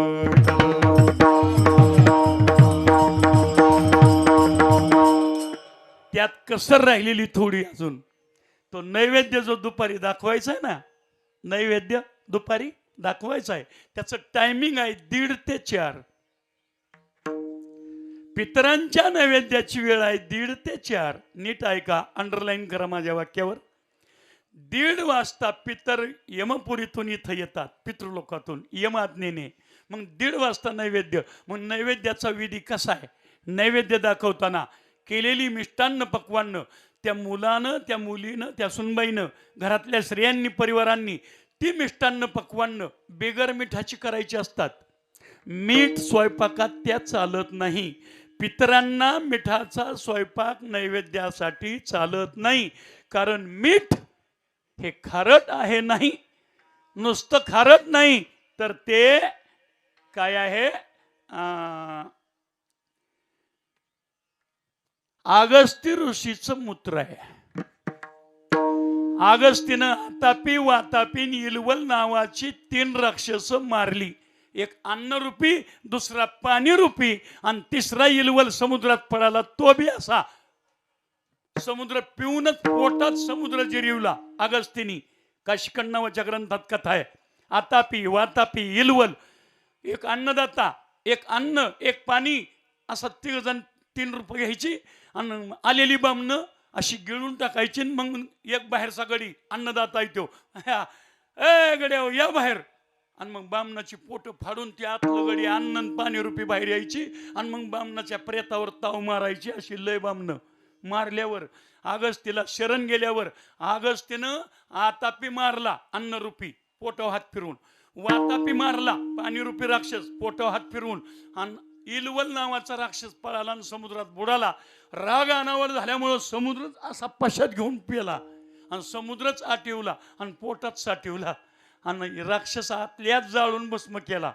Speaker 1: त्यात कसर राहिलेली थोडी अजून, तो नैवेद्य जो दुपारी दाखवायचा आहे ना, नैवेद्य दुपारी दाखवायचा आहे, त्याचं टायमिंग आहे 1:30 ते 4. पितरांच्या नैवेद्याची वेळ आहे 1:30 ते 4. नीट ऐका, अंडरलाईन करा माझ्या वाक्यावर. 1:30 वाजता पितर यमपुरीतून इथं येतात, पितृलोकातून यमाज्ञेने. मग 1:30 वाजता नैवेद्य. मग नैवेद्याचा विधी कसा आहे? नैवेद्य दाखवताना केलेली मिष्टान्न पक्वान्न त्या मुलानं, त्या मुलीनं, त्या सुनबाईनं, घरातल्या स्त्रियांनी, परिवारांनी ती मिष्टान्न पक्वान्न बेगर मिठाची करायची असतात. मीठ स्वयंपाकात त्या चालत नाही. पितरांना मिठाचा स्वयंपाक नैवेद्यासाठी चालत नाही, कारण मीठ हे खारट आहे. नाही नुसतं खारट नाही तर ते काय आहे, अगस्त्य ऋषीचं मूत्र आहे. अगस्तीनं आतापी, वातापी, इलवल नावाची 3 राक्षस मारली. एक अन्नरूपी, दुसरा पाणीरूपी आणि तिसरा इलवल समुद्रात पडाला. तो बी असा समुद्र पिऊनच पोटात समुद्र जिरवला अगस्तीनी. काशिकड नावाच्या ग्रंथात कथा आहे. आतापी, वातापी, इलवल, एक अन्नदाता, एक अन्न, एक पाणी, असा 3 जण 3 रूप घ्यायची आणि आलेली बामणं अशी गिळून टाकायची. मग एक बाहेरचा गडी अन्नदाता येतो, ए गड्या या बाहेर, आणि मग बामणाची पोट फाडून ती आतलं गडी अन्न पाणी रूपी बाहेर यायची आणि मग बामणाच्या प्रेतावर ताव मारायची. अशी लय बामणं मारल्यावर अगस्तीला शरण गेल्यावर अगस्तीनं आतापी मारला अन्नरूपी, पोटावर हात फिरवून. वातापी मारला पाणीरूपी राक्षस, पोटावर हात फिरवून. आणि इलवल नावाचा राक्षस पळाला आणि समुद्रात बुडाला. राग अनावर झाल्यामुळं समुद्र असा पशात घेऊन पिला आणि समुद्रच आटिवला आणि पोटात साठवला आणि राक्षस आतल्यात जाळून भस्म केला.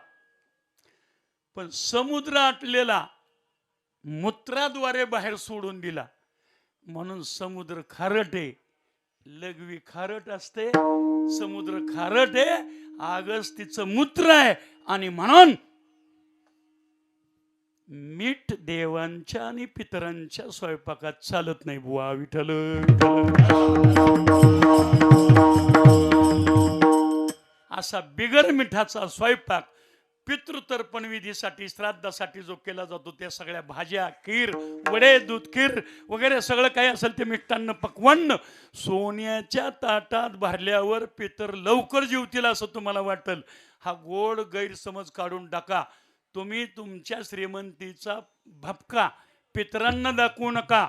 Speaker 1: पण समुद्र आटलेला मूत्राद्वारे बाहेर सोडून दिला. म्हणून समुद्र खारट आहे, लघवी खारट असते, समुद्र खारट आहे, अगस्तीचं मूत्र आहे. आणि म्हणून मीठ देवांच्या आणि पितरांच्या स्वयंपाकात चालत नाही. बुवा विठ्ठल. असा बिगर मिठाचा स्वयंपाक पितृतर्पण विधीसाठी, श्राद्धासाठी जो केला जातो, त्या सगळ्या भाज्या, खीर, वडे, दूध खीर वगैरे सगळं काही असेल ते मिष्टान्न पक्वान्न सोन्याच्या ताटात भरल्यावर पितर लवकर जेवतील असं तुम्हाला वाटेल. हा गोड गैरसमज काढून टाका. तुम्ही तुमच्या श्रीमंतीचा भपका पितरांना दाखवू नका.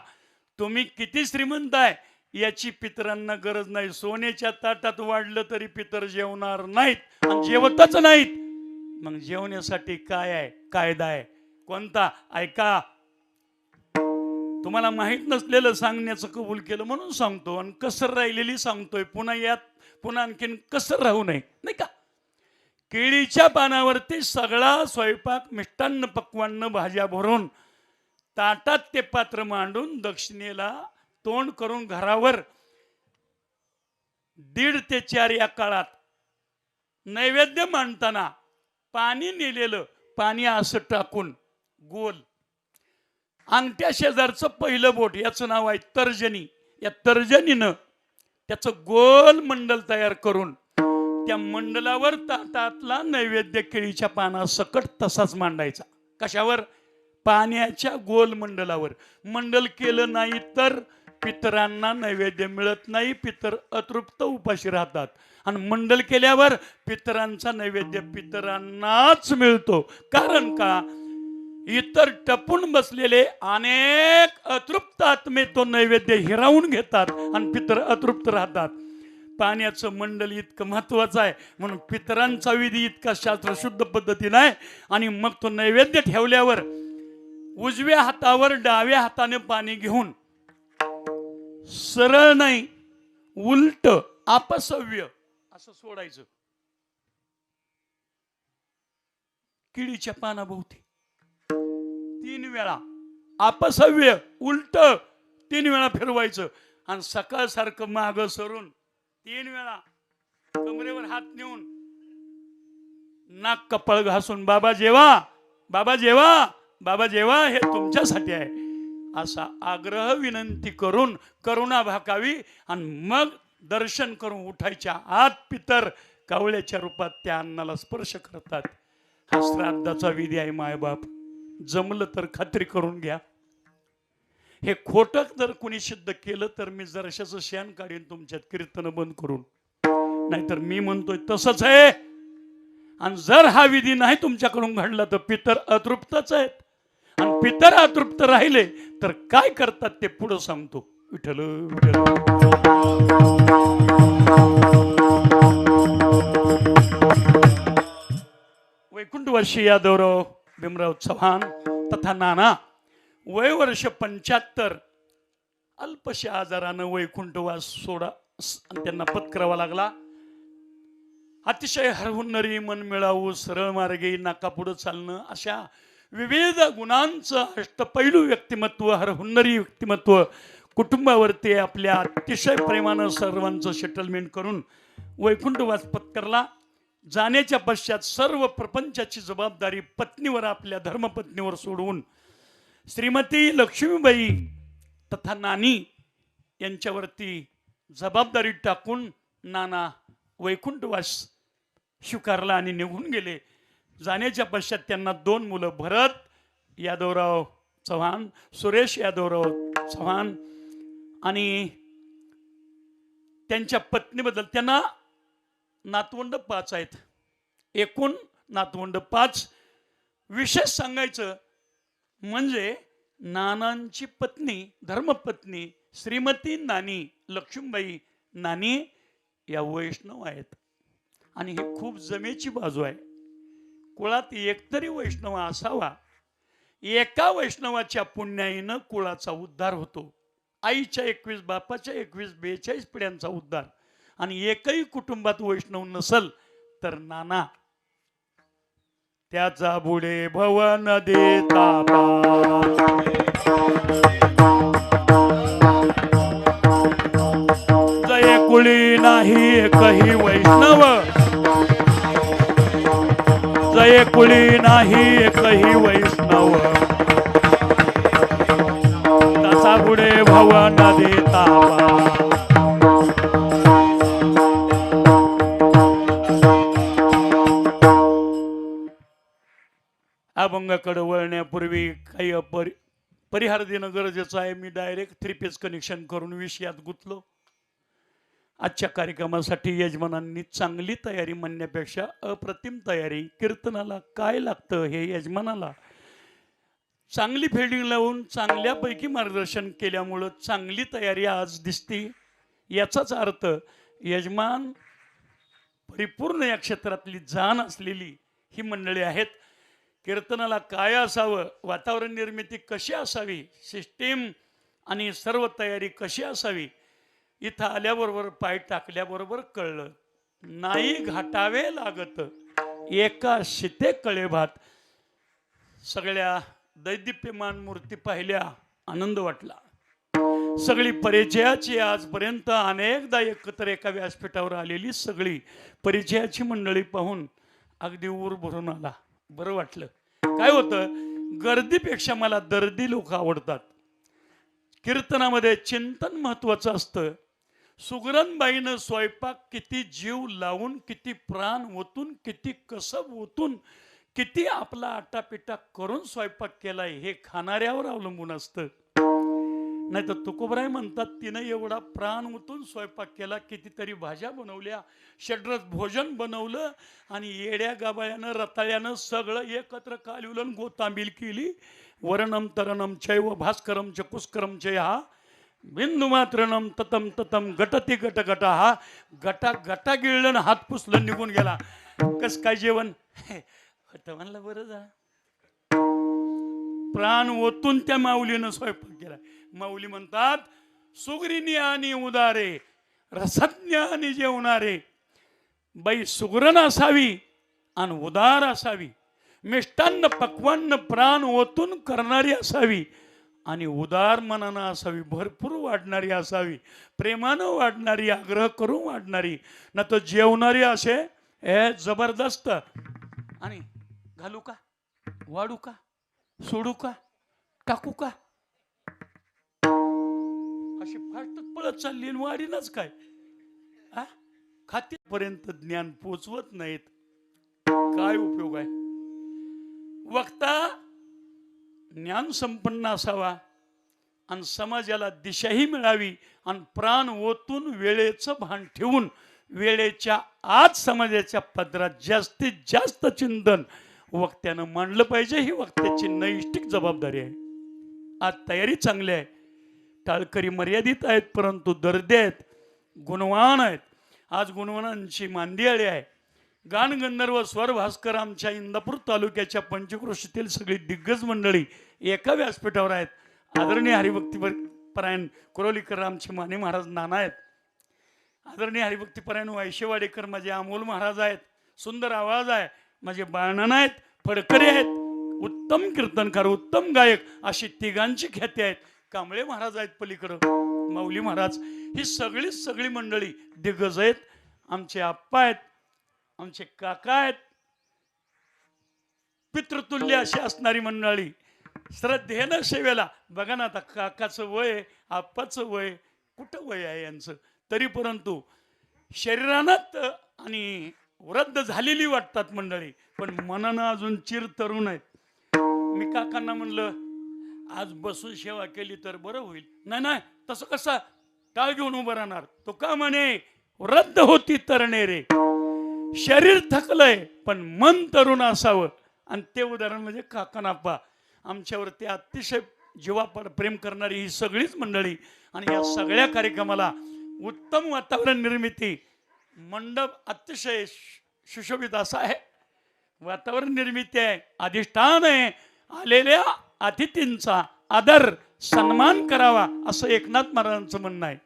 Speaker 1: तुम्ही किती श्रीमंत आहे याची पितरांना गरज नाही. सोन्याच्या ताटात वाढलं तरी पितर जेवणार नाहीत आणि जेवतच नाहीत. मग जेवण्यासाठी काय आहे, कायदा आहे कोणता? ऐका, तुम्हाला माहित नसलेलं सांगण्याचं कबूल केलं म्हणून सांगतो आणि कसर राहिलेली सांगतोय. पुन्हा यात पुन्हा आणखीन कसर राहू नये, नाही का? केळीच्या पानावरती सगळा स्वयंपाक मिष्टान्न पक्वान्न भाज्या भरून ताटात ते पात्र मांडून दक्षिणेला तोंड करून घरावर 1:30 ते 4 या काळात नैवेद्य मांडताना पाणी नेलेलं पाणी असं टाकून गोल अंगठ्या शेजारचं पहिलं बोट, याचं नाव आहे तर्जनी. या तर्जनीनं त्याचं गोल मंडल तयार करून त्या मंडलावर ताटातला नैवेद्य केळीच्या पानासकट तसाच मांडायचा. कशावर? पाण्याच्या गोल मंडलावर. मंडल केलं नाही तर पितरांना नैवेद्य मिळत नाही, पितर अतृप्त उपाशी राहतात. आणि मंडल केल्यावर पितरांचा नैवेद्य पितरांनाच मिळतो. कारण का? इतर टपून बसलेले अनेक अतृप्त आत्मे तो नैवेद्य हिरावून घेतात आणि पितर अतृप्त राहतात. पाण्याचं मंडल इतकं महत्वाचं आहे म्हणून पितरांचा विधी इतका शास्त्र शुद्ध पद्धतीने आहे. आणि मग तो नैवेद्य ठेवल्यावर उजव्या हातावर डाव्या हाताने पाणी घेऊन सरळ नाही उलट अपसव्य असं सोडायचं किडीच्या पानाभोवती 3 वेळा. अपसव्य उलट 3 वेळा फिरवायचं आणि सकाळ सारखं माग सरून 3 वेळा कमरेवर हात नेऊन नाक कपाळ घासून बाबा जेवा, बाबा जेवा, बाबा जेवा, हे तुमच्यासाठी आहे असा आग्रह विनंती करून करुणा भाकावी आणि मग दर्शन करून उठायच्या आत पितर कावळ्याच्या रूपात त्या अन्नाला स्पर्श करतात. हा श्राद्धाचा विधी आहे. मायबाप जमलं तर खात्री करून घ्या. हे खोटक जर कोणी सिद्ध केलं तर मी जराशाचं शेण काढीन तुमच्यात कीर्तन बंद करून. नाहीतर मी म्हणतोय तसंच आहे. आणि जर हा विधी नाही तुमच्याकडून घडला तर पितर अतृप्तच आहेत. आणि पितर अतृप्त राहिले तर काय करतात ते पुढे सांगतो. विठ्ठल विठ्ठल. वैकुंठवासी यादवराव भीमराव चव्हाण तथा नाना वय वर्ष 75 अल्पशा आजारानं वैकुंठवास सोडा त्यांना पत्करावा लागला. अतिशय हरहुन्नरी मन मिळावू सरळ मार्गे नाकापुढं चालणं अशा विविध गुणांचं अष्टपैलू व्यक्तिमत्व हरहुन्नरी व्यक्तिमत्व कुटुंबावरती आपल्या अतिशय प्रेमानं सर्वांचं सेटलमेंट करून वैकुंठवास पत्करला. जाण्याच्या पश्चात सर्व प्रपंचाची जबाबदारी पत्नीवर आपल्या धर्मपत्नीवर सोडवून श्रीमती लक्ष्मीबाई तथा नानी यांच्यावरती जबाबदारी टाकून नाना वैकुंठवास स्वीकारला आणि निघून गेले. जाण्याच्या पश्चात त्यांना 2 मुलं भरत यादवराव चव्हाण, सुरेश यादवराव चव्हाण आणि त्यांच्या पत्नीबद्दल त्यांना नातवंड 5 आहेत. एकूण नातवंड 5. विशेष सांगायचं म्हणजे नानांची पत्नी धर्मपत्नी श्रीमती नानी लक्ष्मीबाई नानी या वैष्णव आहेत. आणि हे खूप जमेची बाजू आहे. कुळात एकतरी वैष्णव असावा. एका वैष्णवाच्या पुण्याईनं कुळाचा उद्धार होतो. आईच्या 21 बापाच्या 21 42 पिढ्यांचा उद्धार. आणि एकही कुटुंबात वैष्णव नसल तर नाना त्याचा बुडे भवन देता जय कुळी नाही एकही वैष्णव, जय कुळी नाही एकही वैष्णव त्याचा बुडे भवन देता. अभंगाकडे वळण्यापूर्वी काही परिहार देणं गरजेचं आहे. मी डायरेक्ट 3 फेज कनेक्शन करून विषयात गुंतलो. आजच्या कार्यक्रमासाठी यजमानांनी चांगली तयारी म्हणण्यापेक्षा अप्रतिम तयारी. कीर्तनाला काय लागतं हे यजमानाला चांगली फिल्डिंग लावून चांगल्यापैकी मार्गदर्शन केल्यामुळं चांगली तयारी आज दिसते. याचाच अर्थ यजमान परिपूर्ण या क्षेत्रातली जाण असलेली ही मंडळी आहेत. कीर्तनाला काय असावं, वातावरण निर्मिती कशी असावी, सिस्टीम आणि सर्व तयारी कशी असावी इथं आल्याबरोबर पाय टाकल्याबरोबर कळलं. नाही घाटावे लागत एका शिते कळेभात. सगळ्या दैदिप्यमान मूर्ती पाहिल्या, आनंद वाटला. सगळी परिचयाची आजपर्यंत अनेकदा एकत्र एका व्यासपीठावर आलेली सगळी परिचयाची मंडळी पाहून अगदी ऊर भरून आला. बरं वाटलं. काय होतं, गर्दीपेक्षा मला दर्दी लोक आवडतात. कीर्तनामध्ये चिंतन महत्वाचं असतं. सुगरणबाईनं स्वयंपाक किती जीव लावून, किती प्राण ओतून, किती कसब ओतून, किती आपला आटापिटा करून स्वयंपाक केलाय हे खाणाऱ्यावर अवलंबून असतं. नाही तर तुकोबराय म्हणतात तिनं एवढा प्राण ओतून स्वयंपाक केला, कितीतरी भाज्या बनवल्या, षड्रस भोजन बनवलं आणि येड्या गाबाळ्यानं रताळ्यानं सगळं एकत्र कालवलं, गोतांबील केली. वरणम तरणम चैव भास्करम च कुस्करम च हा बिंदू मात्रणम ततम ततम गटती गट गटा, हा गटा गटा गिळलं, हात पुसलं, निघून गेला. कस काय जेवण होतं म्हणलं, बरं झालं. प्राण ओतून त्या माऊलीनं स्वयंपाक केला. माऊली म्हणतात सुगरिणी आणि उदारे, रसज्ञ आणि जेवणारे. बाई सुगरण असावी आणि उदार असावी, मिष्टान्न पक्वान्न प्राण ओतून करणारी असावी आणि उदार मनानं असावी, भरपूर वाढणारी असावी, प्रेमानं वाढणारी, आग्रह करून वाढणारी. ना तर जेवणारी असे हे जबरदस्त आणि घालू का, वाढू का, सोडू का, टाकू का, अशी फास्ट पळत चालली, वाढीनच काय खातीपर्यंत ज्ञान पोचवत नाहीत. काय उपयोग आहे? वक्ता ज्ञान संपन्न असावा आणि समाजाला दिशाही मिळावी आणि प्राण ओतून वेळेचं भान ठेवून वेळेच्या आत समाजाच्या पदरात जास्तीत जास्त चिंतन वक्त्यानं मांडलं पाहिजे. ही वक्त्याची नैष्टिक जबाबदारी आहे. आज तयारी चांगली आहे, टाळकरी मर्यादित आहेत, परंतु दर्दे आहेत, गुणवान आहेत. आज गुणवानांची मांदियाळी आहे. गान गंधर्व स्वर भास्कर आमच्या इंदापूर तालुक्याच्या पंचक्रोशीतील सगळी दिग्गज मंडळी एका व्यासपीठावर आहेत. आदरणीय हरिभक्तीपरायण कुरोलीकर आमचे माने महाराज नाना आहेत. आदरणीय हरिभक्तीपरायण वैशेवाडेकर माझे अमोल महाराज आहेत. सुंदर आवाज आहे माझे बाळनाना आहेत. फडकरे आहेत, उत्तम कीर्तनकार, उत्तम गायक, अशी तिघांची ख्याती आहेत. कांबळे महाराज आहेत पलीकडं, माऊली महाराज. ही सगळी मंडळी दिग्गज आहेत. आमचे आप्पा आहेत, आमचे काका आहेत, पितृतुल्य अशी असणारी मंडळी श्रद्धेनं सेवेला. बघा ना आता काकाचं वय, आप्पाचं वय, कुठं वय आहे यांचं, तरी परंतु शरीरानात आणि वृद्ध झालेली वाटतात मंडळी, पण मनानं अजून चिर तरुण आहेत. मी काकांना म्हणलं आज बसून सेवा केली तर बरं होईल. नाही तसं कसं टाळ घेऊन उभं राहणार. तो का म्हणे वृद्ध होती तरणे रे, शरीर थकलंय पण मन तरुण असावं. आणि ते उदाहरण म्हणजे काकानाप्पा. आमच्यावरती अतिशय जीवापाड प्रेम करणारी ही सगळीच मंडळी. आणि या सगळ्या कार्यक्रमाला उत्तम वातावरण निर्मिती, मंडप अतिशय सुशोभित असा आहे, वातावरण निर्मिती आहे, अधिष्ठान आहे. आलेल्या अतिथींचा आदर सन्मान करावा असं एकनाथ महाराजांचं म्हणणं आहे.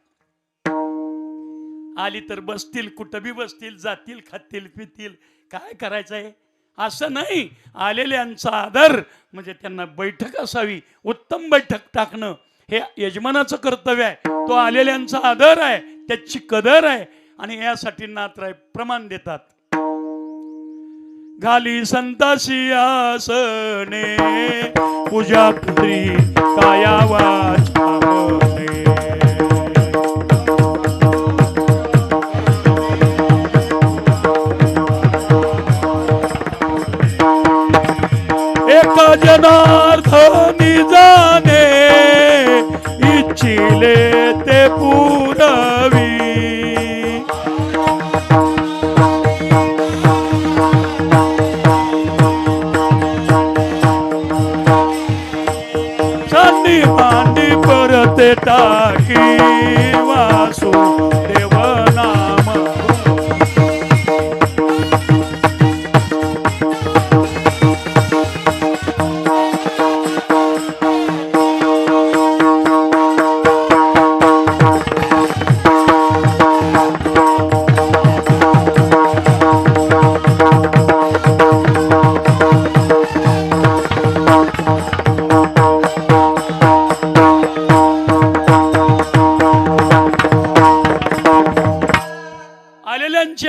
Speaker 1: आली तर बसतील, कुठं बी बसतील, जातील, खातील, पितील, काय करायचं आहे असं नाही. आलेल्यांचा आदर म्हणजे त्यांना बैठक असावी, उत्तम बैठक टाकणं हे यजमानाचं कर्तव्य आहे. तो आलेल्यांचा आदर आहे, त्याची कदर आहे आणि यासाठी नाथराय प्रमाण देतात. घाली संतासी आसने, पूजा पुत्री काया वाचा मने. एक जनार्दनी जाणे, इच्छिले ते पुरवी. मांडी परते टाकी वासू देव नाम.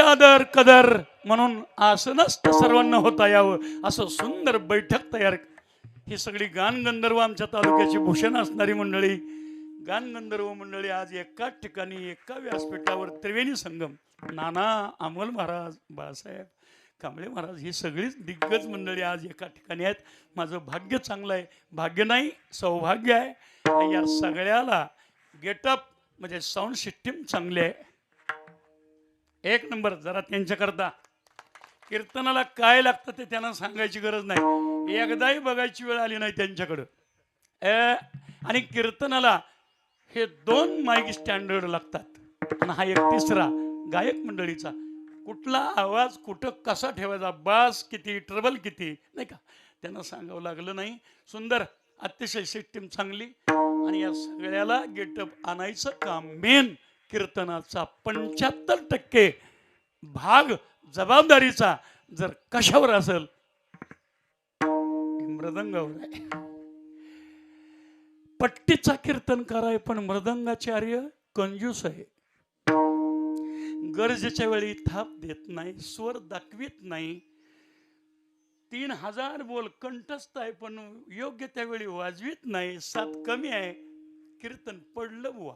Speaker 1: आदर कदर म्हणून असं नसतं, सर्वांना होता यावं असं सुंदर बैठक तयार. ही सगळी गानगंधर्व आमच्या तालुक्याची भूषण असणारी मंडळी, गानगंधर्व मंडळी आज एकाच ठिकाणी एका व्यासपीठावर त्रिवेणी संगम. नाना, अमोल महाराज, बाळासाहेब, कांबळे महाराज, ही सगळीच दिग्गज मंडळी आज एका ठिकाणी आहेत. माझं भाग्य चांगलं आहे, भाग्य नाही सौभाग्य आहे. या सगळ्याला गेटअप म्हणजे साऊंड सिस्टीम चांगली आहे, एक नंबर. जरा त्यांच्याकरता कीर्तनाला काय लागतं ते त्यांना सांगायची गरज नाही, एकदाही बघायची वेळ आली नाही त्यांच्याकडं. आणि कीर्तनाला हे 2 माईक स्टँडर्ड लागतात आणि हा एक तिसरा गायक मंडळीचा. कुठला आवाज कुठं कसा ठेवायचा, बास किती, ट्रबल किती, नाही का, त्यांना सांगावं लागलं नाही. सुंदर, अतिशय सिस्टीम चांगली. आणि या सगळ्याला गेटअप आणायचं काम मेन कीर्तनाचा 75% भाग जबाबदारीचा जर कशावर असेल, मृदंगावर आहे. पट्टीचा कीर्तनकार आहे पण मृदंगाचार्य कंजूस आहे. गरजेच्या वेळी थाप देत नाही, स्वर दाखवित नाही. 3000 बोल कंठस्थ आहे पण योग्य त्यावेळी वाजवीत नाही. 7 कमी आहे, कीर्तन पडलं बुवा.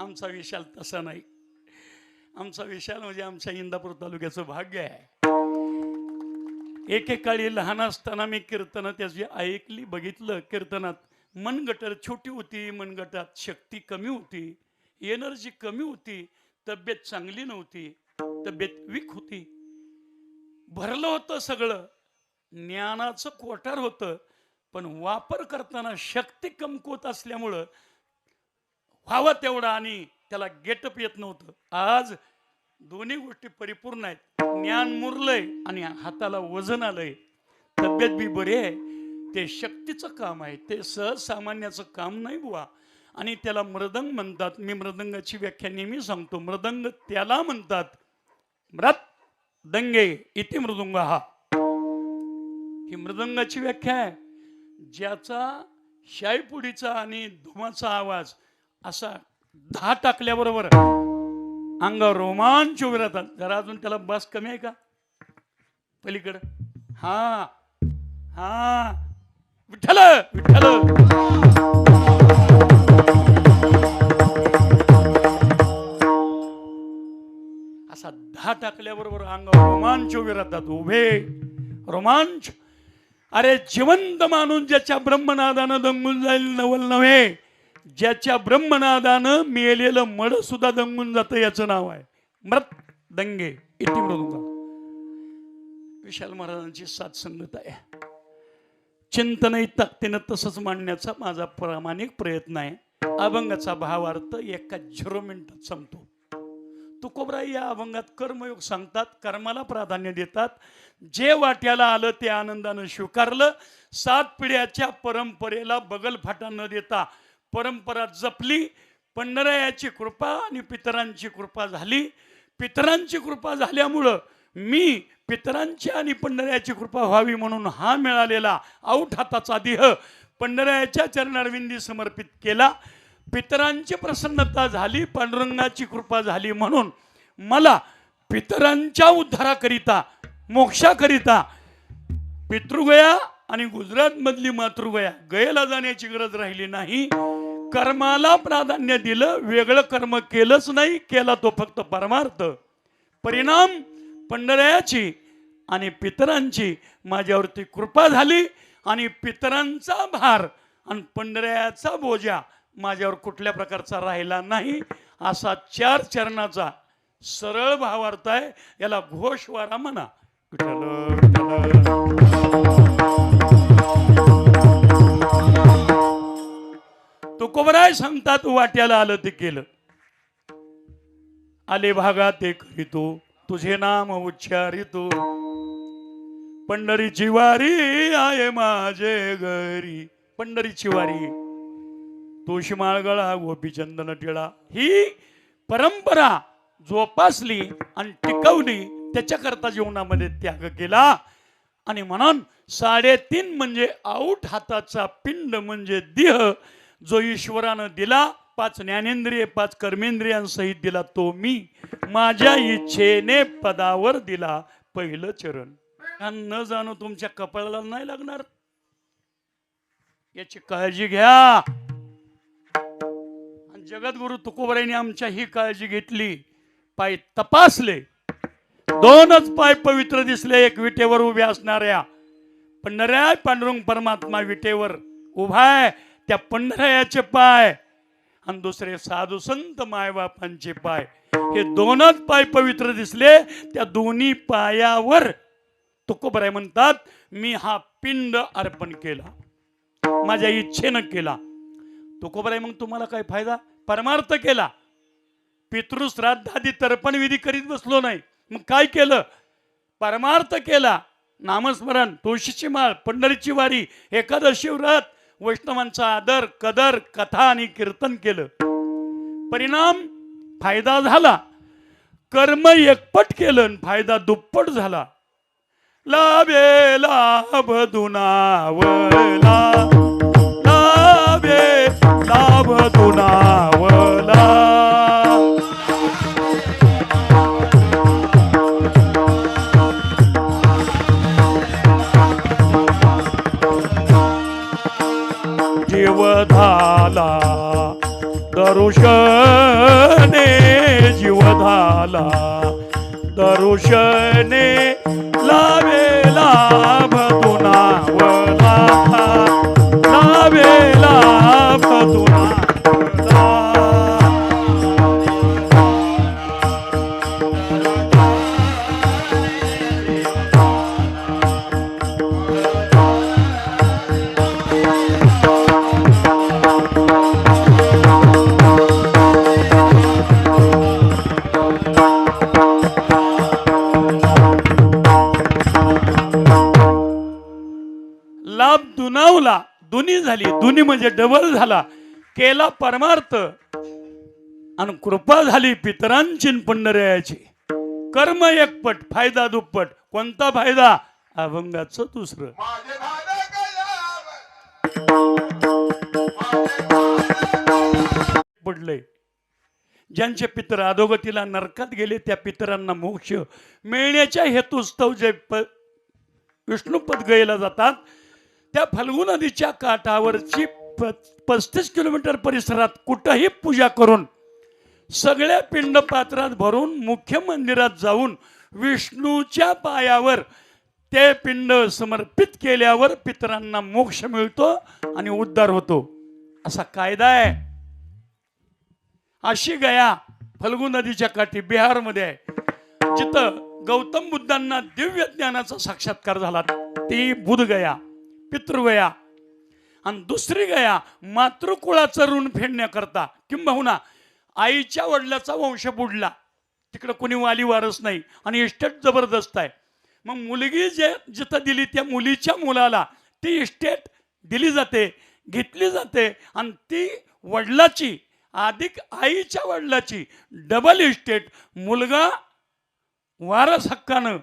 Speaker 1: आमचा विशाल तसा नाही. आमचा विशाल म्हणजे आमच्या इंदापूर तालुक्याचं भाग्य आहे. एकेकाळी लहान असताना मी कीर्तन त्याची ऐकली, बघितलं. कीर्तनात मनगट छोटी होती, मनगटात शक्ती कमी होती, एनर्जी कमी होती, तब्येत चांगली नव्हती, तब्येत वीक होती. भरलं होतं सगळं, ज्ञानाचं कोठार होतं, पण वापर करताना शक्ती कमकुवत असल्यामुळं व्हावं तेवढा आणि त्याला गेटअप येत नव्हतं. आज दोन्ही गोष्टी परिपूर्ण आहेत. ज्ञान मुरलंय आणि हाताला वजन आलंय, तब्येत बी बरी आहे. ते शक्तीचं काम आहे, ते सहज सामान्याचं काम नाही बुवा. आणि त्याला मृदंग म्हणतात. मी मृदंगाची व्याख्या नेहमी सांगतो. मृदंग त्याला म्हणतात मृत दंगे इति मृदुंग. हा ही मृदंगाची व्याख्या आहे, ज्याचा शाईपुडीचा आणि धुमाचा आवाज असा 10 टाकल्याबरोबर अंगावर रोमांच उभे राहतात. जरा अजून त्याला बस कमी आहे का पलीकडं? हा हा, विठ्ठल विठ्ठल. असा 10 टाकल्याबरोबर अंगावर रोमांच उभे राहतात. उभे रोमांच. अरे जिवंत माणूस ज्याच्या ब्रह्मनादानं दंगून जाईल नवल नव्हे, ज्याच्या ब्रह्मनादानं मेलेलं मड सुद्धा दंगून जातं, याचं नाव आहे मृत दंगे इति मृदुंग. विशाल महाराजांची साथ संगत आहे. चिंतनही ताकदीनं तसंच मांडण्याचा माझा प्रामाणिक प्रयत्न आहे. अभंगाचा भावार्थ एका 0 मिनिटात संपतो. तुकोबराई या अभंगात कर्मयोग सांगतात, कर्माला प्राधान्य देतात. जे वाट्याला आलं ते आनंदानं स्वीकारलं. 7 पिढ्याच्या परंपरेला बगलफाटा न देता परंपरा जपली. पंढरयाची कृपा आणि पितरांची कृपा झाली. पितरांची कृपा झाल्यामुळं मी पितरांची आणि पंढरयाची कृपा व्हावी म्हणून हा मिळालेला औट हाताचा देह पंढरयाच्या चरणारविंदी समर्पित केला. पितरांची प्रसन्नता झाली, पांडुरंगाची कृपा झाली म्हणून मला पितरांच्या उद्धाराकरिता, मोक्षाकरिता पितृगया आणि गुजरात मधली मातृगया गयेला जाण्याची गरज राहिली नाही. कर्माला प्राधान्य दिलं, वेगळं कर्म केलंच नाही, केला तो फक्त परमार्थ. परिणाम पंढरयाची आणि पितरांची माझ्यावरती कृपा झाली आणि पितरांचा भार आणि पंढरयाचा बोजा माझ्यावर कुठल्या प्रकारचा राहिला नाही. असा 4 चरणाचा सरळ भावार्थ आहे. याला घोषवारा म्हणा. तुकोबराय सांगतात, वाट्याला आलं ते केलं, आले भागात ते करीतो, तुझे नाम उच्चारितो, पंढरीची वारी आहे माझे घरी. पंढरीची वारी, तुळशी माळगळा गोपीचंदन टिळा, ही परंपरा जोपासली आणि टिकवली. त्याच्याकरता जीवनामध्ये त्याग केला. आणि म्हणून 3.5 म्हणजे औट हाताचा पिंड म्हणजे देह जो ईश्वरानं दिला. 5 ज्ञानेंद्रिय 5 कर्मेंद्रियांसहित दिला तो मी. माझ्या इच्छेने पदावर दिला पहिलं चरण. न जाणू तुमच्या कपाळाला नाही लागणार, याची काळजी घ्या. जगद्गुरु तुकोबरायांनी आमच्या ही काळजी घेतली. पाय तपासले, 2च पाय पवित्र दिसले, एक विटेवर उभे असणाऱ्या पंढऱ्या पांडुरंग परमात्मा विटेवर उभाय, त्या पंढऱ्याचे पाय आणि दुसरे साधू संत मायबापांचे पाय, हे दोनच पाय पवित्र दिसले. त्या दोन्ही पायावर तुकोबराय म्हणतात, मी हा पिंड अर्पण केला, माझ्या इच्छेनं केला. तुकोबराय, मग तुम्हाला काय फायदा? परमार्थ केला. पितृश्राद्धादी तर्पण विधी करीत बसलो नाही, मग काय केलं? परमार्थ केला. नामस्मरण, तुळशीची माळ, पंढरीची वारी, एकादशी व्रत, वैष्णवांचा आदर कदर, कथा आणि कीर्तन केलं. परिणाम फायदा झाला. कर्म एकपट केलं, फायदा दुप्पट झाला. लाभे लाभ दुनावला, लाभे लाभ दुनावला. जीव झाला दरुशने, जीव झाला दरुशने, लावे लाभ दुनावला, लावे लाभ दुनावला. लाभ दुनावला, दुनी झाली, दुनी म्हणजे डबल झाला. केला परमार्थ आणि कृपा झाली पितरांची पंढऱ्याची. कर्म एकपट, फायदा दुप्पट. कोणता फायदा? अभंगाचं दुसरं. पडले ज्यांचे पितर अधोगतीला नरकात गेले, त्या पितरांना मोक्ष मिळण्याच्या हेतुस्तव जे विष्णुपद गयला जातात, त्या फाल्गु नदीच्या काठावरची 35 किलोमीटर परिसरात कुठंही पूजा करून, सगळ्या पिंड पात्रात भरून, मुख्य मंदिरात जाऊन विष्णूच्या पायावर ते पिंड समर्पित केल्यावर पितरांना मोक्ष मिळतो आणि उद्धार होतो, असा कायदा आहे. अशी गया फाल्गु नदीच्या काठी बिहारमध्ये आहे, जिथं गौतम बुद्धांना दिव्य ज्ञानाचा साक्षात्कार झाला. ती बुधगया, पितृगया. आणि दुसरी गया मातृकुळाचं ऋण फेडण्याकरता, किंबहुना आईच्या वडिलाचा वंश बुडला, तिकडं कोणी वाली वारस नाही आणि इस्टेट जबरदस्त आहे. मग मुलगी जिथं दिली त्या मुलीच्या मुलाला ती इस्टेट दिली जाते, घेतली जाते, आणि ती वडिलाची अधिक आईच्या वडिलाची डबल इस्टेट, मुलगा वारस हक्कानं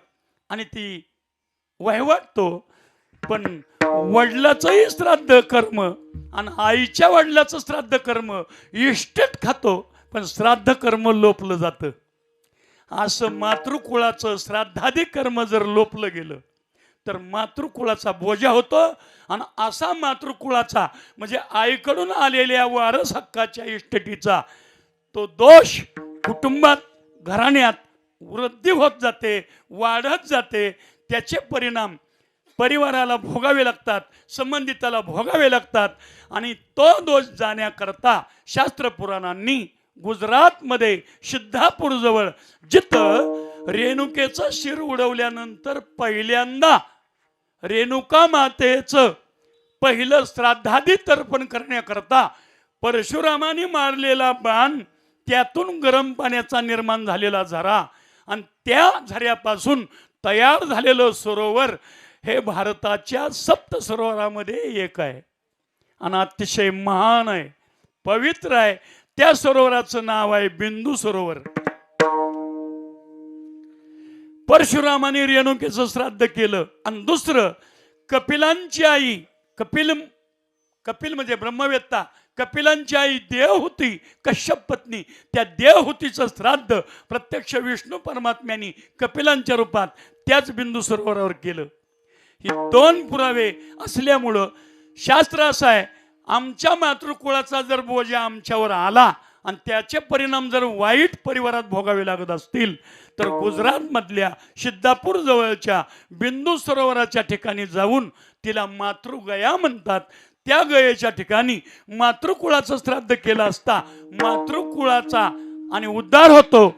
Speaker 1: आणि ती वहिवाटतो. पण वडिलाचंही श्राद्ध कर्म आणि आईच्या वडिलाचं श्राद्ध कर्म इस्टेट खातो, पण श्राद्ध कर्म लोपलं जातं. असं मातृकुळाचं श्राद्धादी कर्म जर लोपलं गेलं तर मातृकुळाचा बोजा होतो. आणि असा मातृकुळाचा म्हणजे आईकडून आलेल्या वारस हक्काच्या इस्टेटीचा तो दोष कुटुंबात, घराण्यात वृद्धी होत जाते, वाढत जाते. त्याचे परिणाम परिवाराला भोगावे लागतात, संबंधिताला भोगावे लागतात. आणि तो दोष जाण्याकरता शास्त्र पुराणांनी गुजरातमध्ये सिद्धापूरजवळ, जिथं रेणुकेचं शिर उडवल्यानंतर पहिल्यांदा रेणुका मातेचं पहिलं श्राद्धादी तर्पण करण्याकरता परशुरामाने मारलेला बाण, त्यातून गरम पाण्याचा निर्माण झालेला झरा आणि त्या झऱ्यापासून तयार झालेलं सरोवर हे भारताच्या सप्त सरोवरामध्ये एक आहे आणि अतिशय महान आहे, पवित्र आहे. त्या सरोवराचं नाव आहे बिंदू सरोवर. परशुरामाने रेणुकेचं श्राद्ध केलं. आणि दुसरं, कपिलांची आई, कपिल म्हणजे ब्रह्मवेत्ता, कपिलांची आई देवहूती, कश्यप पत्नी, त्या देवहूतीचं श्राद्ध प्रत्यक्ष विष्णू परमात्म्यांनी कपिलांच्या रूपात त्याच बिंदू सरोवरावर केलं. ही दोन पुरावे असल्यामुळं शास्त्र असं आहे, आमच्या मातृकुळाचा जर बोजा आमच्यावर आला आणि त्याचे परिणाम जर वाईट परिवारात भोगावे लागत असतील तर गुजरात मधल्या सिद्धापूर जवळच्या बिंदू सरोवराच्या ठिकाणी जाऊन तिला मातृगया म्हणतात. त्या गयेच्या ठिकाणी मातृकुळाचं श्राद्ध केलं असता मातृकुळाचा आणि उद्धार होतो,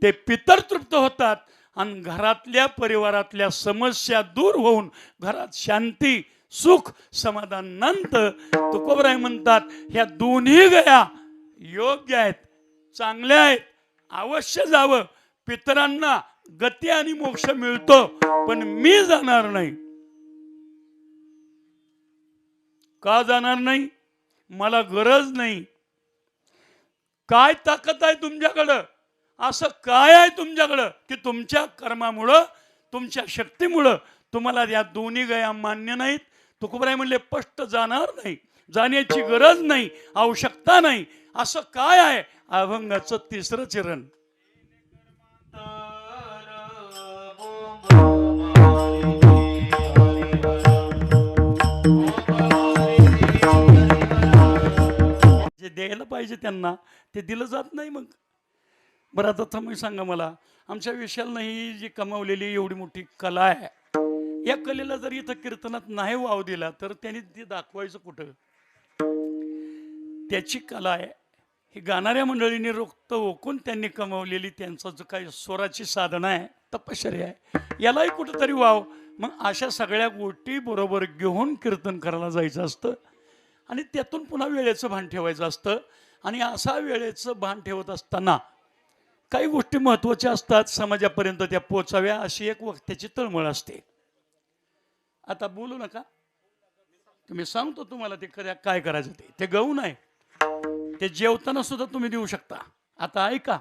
Speaker 1: ते पितर तृप्त होतात आणि घरातल्या परिवारातल्या समस्या दूर होऊन घरात शांती सुख समाधान नंत. तुकोबराय म्हणतात ह्या दोन्ही गया योग्य आहेत, चांगल्या आहेत, अवश्य जावं. पितरांना गती आणि मोक्ष मिळतो, पण मी जाणार नाही. का जाणार नाही? मला गरज नाही. काय ताकद आहे तुमच्याकडं? असं काय आहे तुमच्याकडं की तुमच्या कर्मामुळं तुमच्या शक्तीमुळं तुम्हाला या दोन्ही गया मान्य नाहीत? तुकोबराय म्हणले स्पष्ट जाणार नाही, जाण्याची गरज नाही, आवश्यकता नाही. असं काय आहे? अभंगाचं तिसरं चरण. जे द्यायला पाहिजे त्यांना ते दिलं जात नाही. मग बरं आता तुम्ही सांगा मला, आमच्या विशालनं ही जी कमावलेली एवढी मोठी कला आहे, या कलेला जर इथं कीर्तनात नाही वाव दिला तर त्यांनी ते दाखवायचं कुठं? त्याची कला आहे ही गाणाऱ्या मंडळींनी रोखतं ओकून त्यांनी कमावलेली त्यांचं जो काही स्वराची साधना आहे, तपश्चर्या आहे, यालाही कुठंतरी वाव. मग अशा सगळ्या गोष्टी बरोबर घेऊन कीर्तन करायला जायचं असतं आणि त्यातून पुन्हा वेळेचं भान ठेवायचं असतं. आणि असा वेळेचं भान ठेवत असताना काही गोष्टी महत्त्वाच्या असतात, समाजापर्यंत त्या पोचाव्या अशी एक वक्त्याची तळमळ असते. आता बोलू नका, तुम्ही सांगतो तुम्हाला ते काय करायचं. ते गहू नाही, ते जेवताना सुद्धा तुम्ही देऊ शकता. आता ऐका,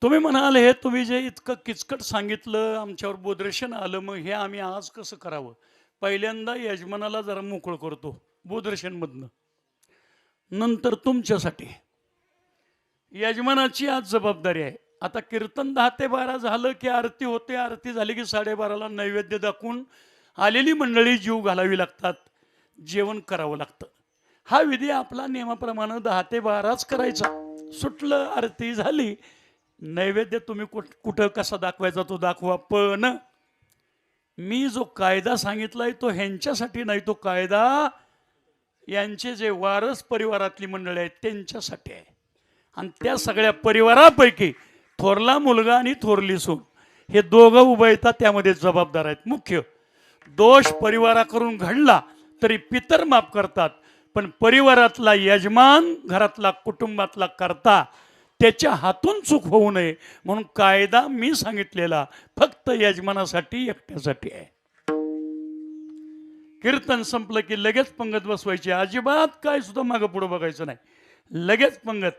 Speaker 1: तुम्ही म्हणाल हे तुम्ही जे इतकं किचकट सांगितलं, आमच्यावर बोधरेशन आलं, मग हे आम्ही आज कसं करावं? पहिल्यांदा यजमानाला जरा मोकळं करतो बोधरेशन मधनं, नंतर तुमच्यासाठी. यजमानाची आज जबाबदारी आहे. आता कीर्तन 10 ते 12 झालं की आरती होते, आरती झाली की 12:30ला नैवेद्य दाखवून आलेली मंडळी जीव घालावी लागतात, जेवण करावं लागतं. हा विधी आपला नियमाप्रमाणे 10 ते 12च करायचा. सुटलं, आरती झाली, नैवेद्य तुम्ही कुठं कसा दाखवायचा तो दाखवा. पण मी जो कायदा सांगितलाय तो ह्यांच्यासाठी नाही, तो कायदा यांचे जे वारस परिवारातली मंडळी आहेत त्यांच्यासाठी आहे. आणि त्या सगळ्या परिवारापैकी थोरला मुलगा आणि थोरली सून हे दोघं उभयता त्यामध्ये जबाबदार आहेत. मुख्य दोष परिवाराकडून घडला तरी पितर माफ करतात, पण परिवारातला यजमान, घरातला कुटुंबातला कर्ता, त्याच्या हातून चूक होऊ नये म्हणून कायदा मी सांगितलेला फक्त यजमानासाठी एकट्यासाठी आहे. कीर्तन संपलं की लगेच पंगत बसवायची, अजिबात काय सुद्धा मागं पुढं बघायचं नाही. लगेच पंगत,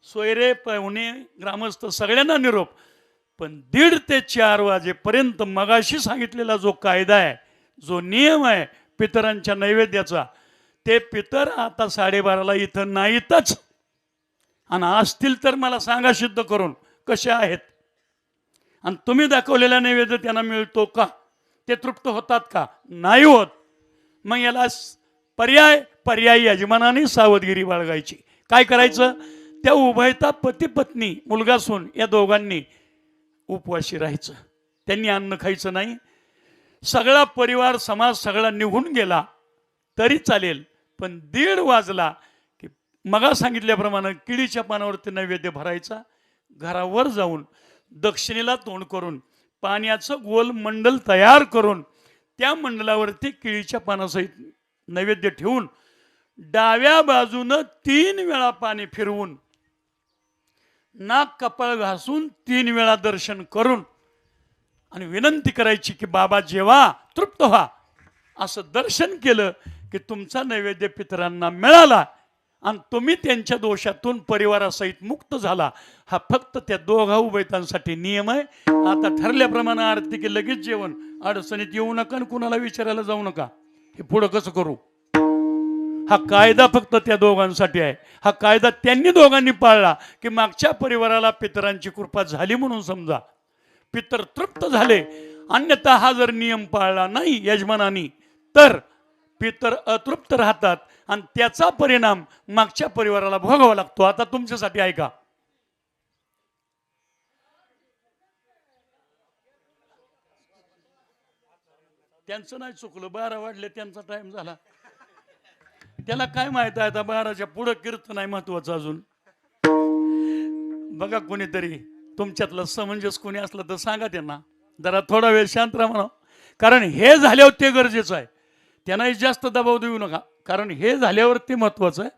Speaker 1: सोयरे पाहुणे ग्रामस्थ सगळ्यांना निरोप. पण 1:30 ते 4 वाजेपर्यंत मगाशी सांगितलेला जो कायदा आहे, जो नियम आहे पितरांच्या नैवेद्याचा, ते पितर आता 12:30ला इथं नाहीतच. आणि असतील तर मला सांगा सिद्ध करून कसे आहेत. आणि तुम्ही दाखवलेला नैवेद्य त्यांना मिळतो का? ते तृप्त होतात का? नाही होत. मग याला पर्याय यजमानाने सावधगिरी बाळगायची. काय करायचं? त्या उभयता पती पत्नी मुलगा सून या दोघांनी उपवाशी राहायचं. त्यांनी अन्न खायचं नाही. सगळा परिवार समाज सगळा निघून गेला तरी चालेल, पण 1:30 वाजला की मगा सांगितल्याप्रमाणे केळीच्या पानावरती नैवेद्य भरायचा. घरावर जाऊन दक्षिणेला तोंड करून पाण्याचं गोल मंडल तयार करून त्या मंडलावरती केळीच्या पानासहित नैवेद्य ठेवून डाव्या बाजूनं 3 वेळा पाणी फिरवून नाक कपाळ घासून 3 वेळा दर्शन करून आणि विनंती करायची की बाबा जेवा, तृप्त व्हा. असं दर्शन केलं की तुमचा नैवेद्य पितरांना मिळाला आणि तुम्ही त्यांच्या दोषातून परिवारासहित मुक्त झाला. हा फक्त त्या दोघा उभयतांसाठी नियम आहे. आता ठरल्याप्रमाणे आरती की लगेच जेवण, अडचणीत येऊ नका आणि कुणाला विचारायला जाऊ नका. हे पुढं कसं करू? हा कायदा फक्त त्या दोघांसाठी आहे. हा कायदा त्यांनी दोघांनी पाळला की मागच्या परिवाराला पितरांची कृपा झाली म्हणून समजा, पितर तृप्त झाले. अन्यथा हा जर नियम पाळला नाही यजमानानी तर पितर अतृप्त राहतात आणि त्याचा परिणाम मागच्या परिवाराला भोगावा लागतो. आता तुमच्यासाठी ऐका, त्यांचं नाही चुकलं, 12 वाजले, त्यांचा टाइम झाला. त्याला काय माहित आहे आता 12च्या पुढं कीर्तन आहे महत्वाचं अजून. बघा कोणीतरी तुमच्यातलं समंजस कोणी असलं तर सांगा त्यांना जरा थोडा वेळ शांत राहा म्हणा, कारण हे झाल्यावर ते गरजेचं आहे. त्यांनाही जास्त दबाव देऊ नका, कारण हे झाल्यावर ते महत्वाचं आहे.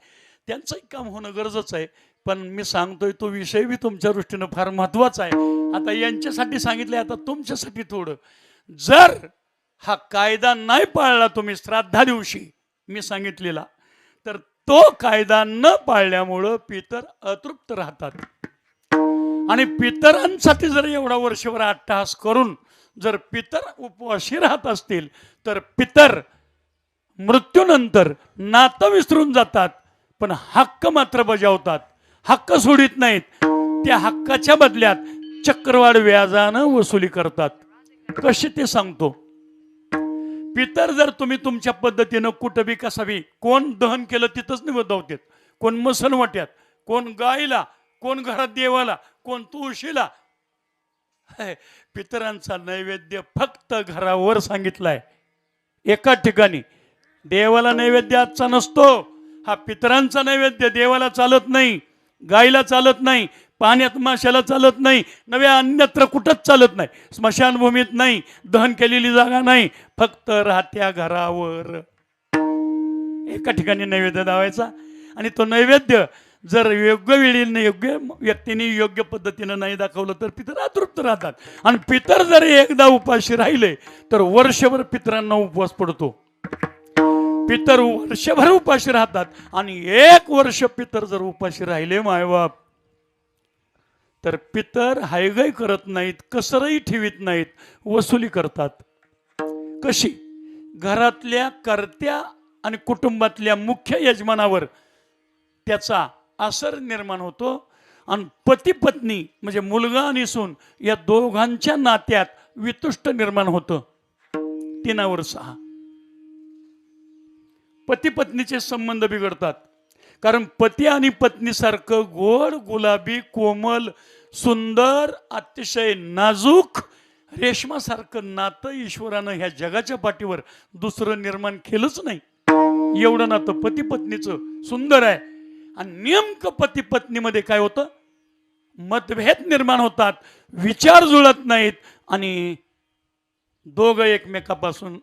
Speaker 1: त्यांचंही काम होणं गरजेचं आहे. पण मी सांगतोय तो विषय बी तुमच्या दृष्टीनं फार महत्वाचा आहे. आता यांच्यासाठी सांगितलंय, आता तुमच्यासाठी थोडं. जर हा कायदा नाही पाळला तुम्ही श्राद्धा दिवशी मी सांगितलेला, तर तो कायदा न पाळल्यामुळं पितर अतृप्त राहतात. आणि पितरांसाठी जर एवढा वर्षभर अट्टहास करून जर पितर उपवाशी राहत असतील, तर पितर मृत्यूनंतर नातं विसरून जातात, पण हक्क मात्र बजावतात. हक्क सोडित नाहीत. त्या हक्काच्या बदल्यात चक्रवाढ व्याजानं वसुली करतात. कशी ते सांगतो. पितर जर तुम्ही तुमच्या पद्धतीनं कुठं बी कसा बी, कोण दहन केलं तिथंच निवडवतात, कोण मसन वाट्यात, कोण गायला, कोण घरात देवाला, कोण तुळशीला. पितरांचा नैवेद्य फक्त घरावर सांगितलाय. एका ठिकाणी देवाला नैवेद्य आजचा नसतो. हा पितरांचा नैवेद्य देवाला चालत नाही, गायला चालत नाही, पाण्यात माशाला चालत नाही, नव्या अन्यत्र कुठंच चालत नाही, स्मशानभूमीत नाही, दहन केलेली जागा नाही, फक्त राहत्या घरावर एका ठिकाणी नैवेद्य दावायचा. आणि तो नैवेद्य जर योग्य वेळी योग्य व्यक्तीने योग्य पद्धतीनं नाही दाखवलं तर पितर अतृप्त राहतात. आणि पितर जर एकदा उपाशी राहिले तर वर्षभर पितरांना उपवास पडतो. पितर वर्षभर उपाशी राहतात. आणि 1 वर्ष पितर जर उपाशी राहिले मायबाप, तर पितर हायगय करत नाहीत, कसरही ठेवीत नाहीत, वसुली करतात. कशी? घरातल्या कर्त्या आणि कुटुंबातल्या मुख्य यजमानावर त्याचा असर निर्माण होतो. आणि पती पत्नी म्हणजे मुलगा आणि सून या दोघांच्या नात्यात वितुष्ट निर्माण होतं. 3 वर 6 पती पत्नीचे संबंध बिघडतात. कारण पती आणि पत्नीसारखं गोड, गुलाबी, कोमल, सुंदर, अतिशय नाजूक, रेशमासारखं नातं ईश्वरानं ह्या जगाच्या पाठीवर दुसरं निर्माण केलंच नाही. एवढं नातं पती पत्नीचं सुंदर आहे. आणि नेमकं पती पत्नीमध्ये काय होतं? मतभेद निर्माण होतात, विचार जुळत नाहीत, आणि दोघं एकमेकापासून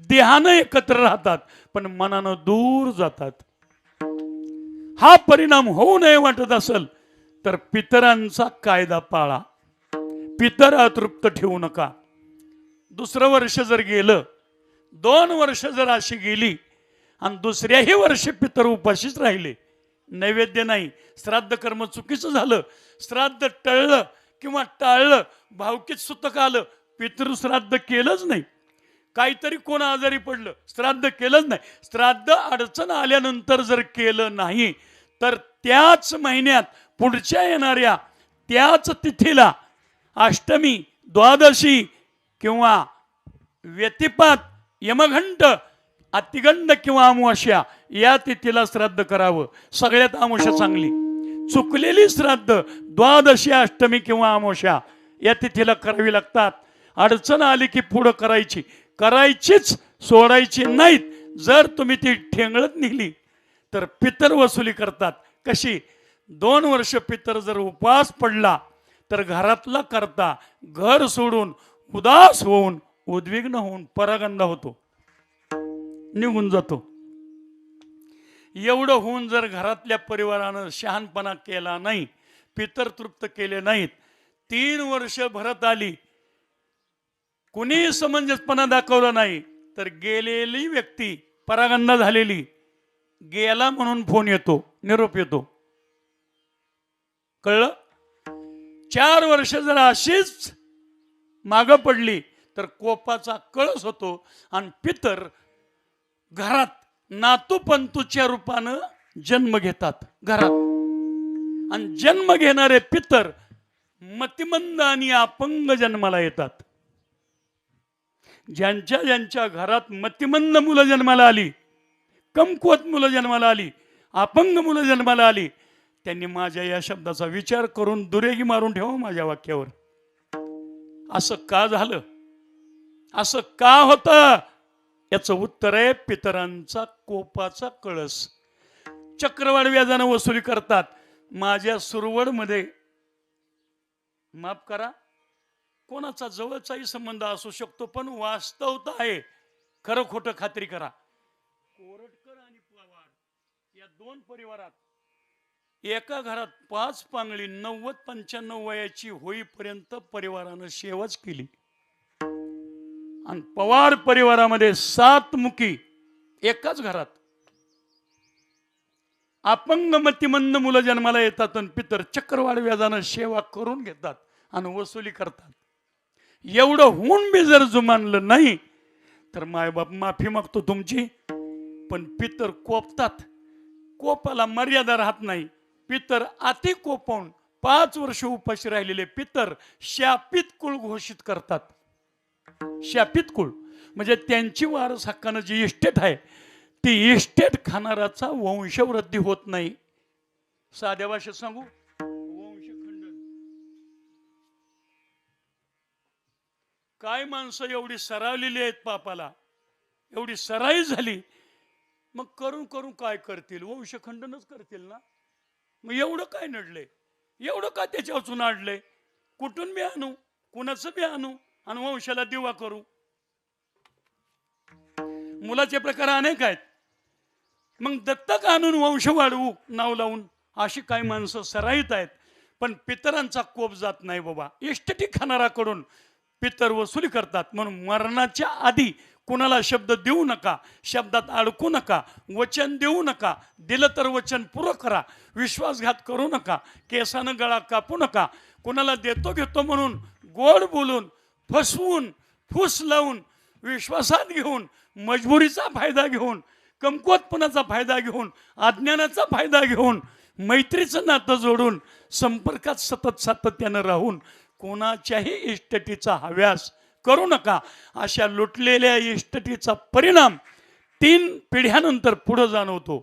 Speaker 1: देहानं एकत्र राहतात पण मनानं दूर जातात. हा परिणाम होऊ नये वाटत असेल तर पितरांचा कायदा पाळा. पितर अतृप्त ठेवू नका. 2रं वर्ष जर गेलं, 2 वर्ष जर अशी गेली आणि 2ऱ्याही वर्षी पितर उपाशीच राहिले, नैवेद्य नाही, श्राद्ध कर्म चुकीचं झालं, श्राद्ध टळलं किंवा टाळलं, भावकीत सुतक आलं, पितृ श्राद्ध केलंच नाही, काहीतरी कोण आजारी पडलं, श्राद्ध केलंच नाही, श्राद्ध अडचण आल्यानंतर जर केलं नाही तर त्याच महिन्यात पुढच्या येणाऱ्या त्याच तिथीला अष्टमी, द्वादशी किंवा व्यतिपात, यमघंट, अतिगंड किंवा अमावास्या या तिथीला श्राद्ध करावं. सगळ्यात अमावास्या चांगली. चुकलेली श्राद्ध द्वादशी, अष्टमी किंवा अमावास्या या तिथीला करावी लागतात. अडचण आली की पुढं करायचीच, सोडायची नाहीत. जर तुम्ही ती ठेंगळत नेली तर पितर वसुली करतात. कशी? 2 वर्ष पितर जर उपवास पडला तर घरातला करता घर सोडून उदास होऊन, उद्विग्न होऊन परागंदा होतो, निघून जातो. एवढं होऊन जर घरातल्या परिवारानं शहाणपणा केला नाही, पितर तृप्त केले नाहीत, 3 वर्ष भरत आली, कुणी समंजसपणा दाखवला नाही, तर गेलेली व्यक्ती, परागंदा झालेली, गेला म्हणून फोन येतो, निरोप येतो. कळलं? 4 वर्ष जर अशीच मागं पडली तर कोपाचा कळस होतो आणि पितर घरात नातूपंतूच्या रूपानं जन्म घेतात घरात. आणि जन्म घेणारे पितर मतिमंद आणि अपंग जन्माला येतात. ज्यांच्या घरात मतिमंद मुलं जन्माला आली, कमकुवत मुलं जन्माला आली, अपंग मुलं जन्माला आली, त्यांनी माझ्या या शब्दाचा विचार करून दुरेगी मारून ठेवा माझ्या वाक्यावर. असं का झालं? असं का होतं? याचं उत्तर आहे पितरांचा कोपाचा कळस. चक्रवाढ व्याजानं वसुली करतात. माझ्या सुरवडमध्ये, माफ करा, कोणाचा जवळचाही संबंध असू शकतो, पण वास्तवता आहे, खरं खोटं खात्री करा. कोरटकर आणि पवार या दोन परिवारात एका घरात 5 पांगळी 90-95 वयाची होईपर्यंत परिवारानं सेवाच केली. आणि पवार परिवारामध्ये 7 मुकी एकाच घरात. अपंग मतिमंद मुलं जन्माला येतात आणि पितर चक्रवाढ व्याजानं सेवा करून घेतात आणि वसुली करतात. एवढं होऊन बी जर जुमानलं नाही तर मायबाप माफी मागतो तुमची. पण पितर कोपतात, कोपाला मर्यादा राहत नाही. पितर अति कोपवून 5 वर्ष उपाशी राहिलेले पितर शापित कुळ घोषित करतात. शापित कुळ म्हणजे त्यांची वारस हक्कानं जी इस्टेट आहे ती इस्टेट खाणाराचा वंशवृद्धी होत नाही. साध्या भाषेत सांगू, वंशखंडन. काय माणसं एवढी सरावलेली आहेत पापाला, एवढी सराई झाली, मग करून करून काय करतील? वंशखंडनच करतील ना. मग एवढं काय नडलंय, एवढं का त्याच्यावर नाडलंय? कुठून बी आणू, कुणाचं बी आणू आणि वंशाला दिवा करू. मुलाचे प्रकार अनेक आहेत. मग दत्तक आणून वंश वाढवू नाव लावून, अशी काही माणसं सराईत आहेत. पण पितरांचा कोप जात नाही बाबा. इष्टटी खाणाराकडून पितर वसुली करतात. म्हणून मरणाच्या आधी कुणाला शब्द देऊ नका, शब्दात अडकू नका, वचन देऊ नका. दिलं तर वचन पुरं करा. विश्वासघात करू नका, केसानं गळा कापू नका. कुणाला देतो घेतो म्हणून गोड बोलून, फसवून, फूस लावून, विश्वासात घेऊन, मजबुरीचा फायदा घेऊन, कमकुवतपणाचा फायदा घेऊन, अज्ञानाचा फायदा घेऊन, मैत्रीचं नातं जोडून, संपर्कात सतत सातत्यानं राहून कोणाच्याही इष्टटीचा हव्यास करू नका. अशा लुटलेल्या इष्टटीचा परिणाम 3 पिढ्यानंतर पुढे जाणवतो.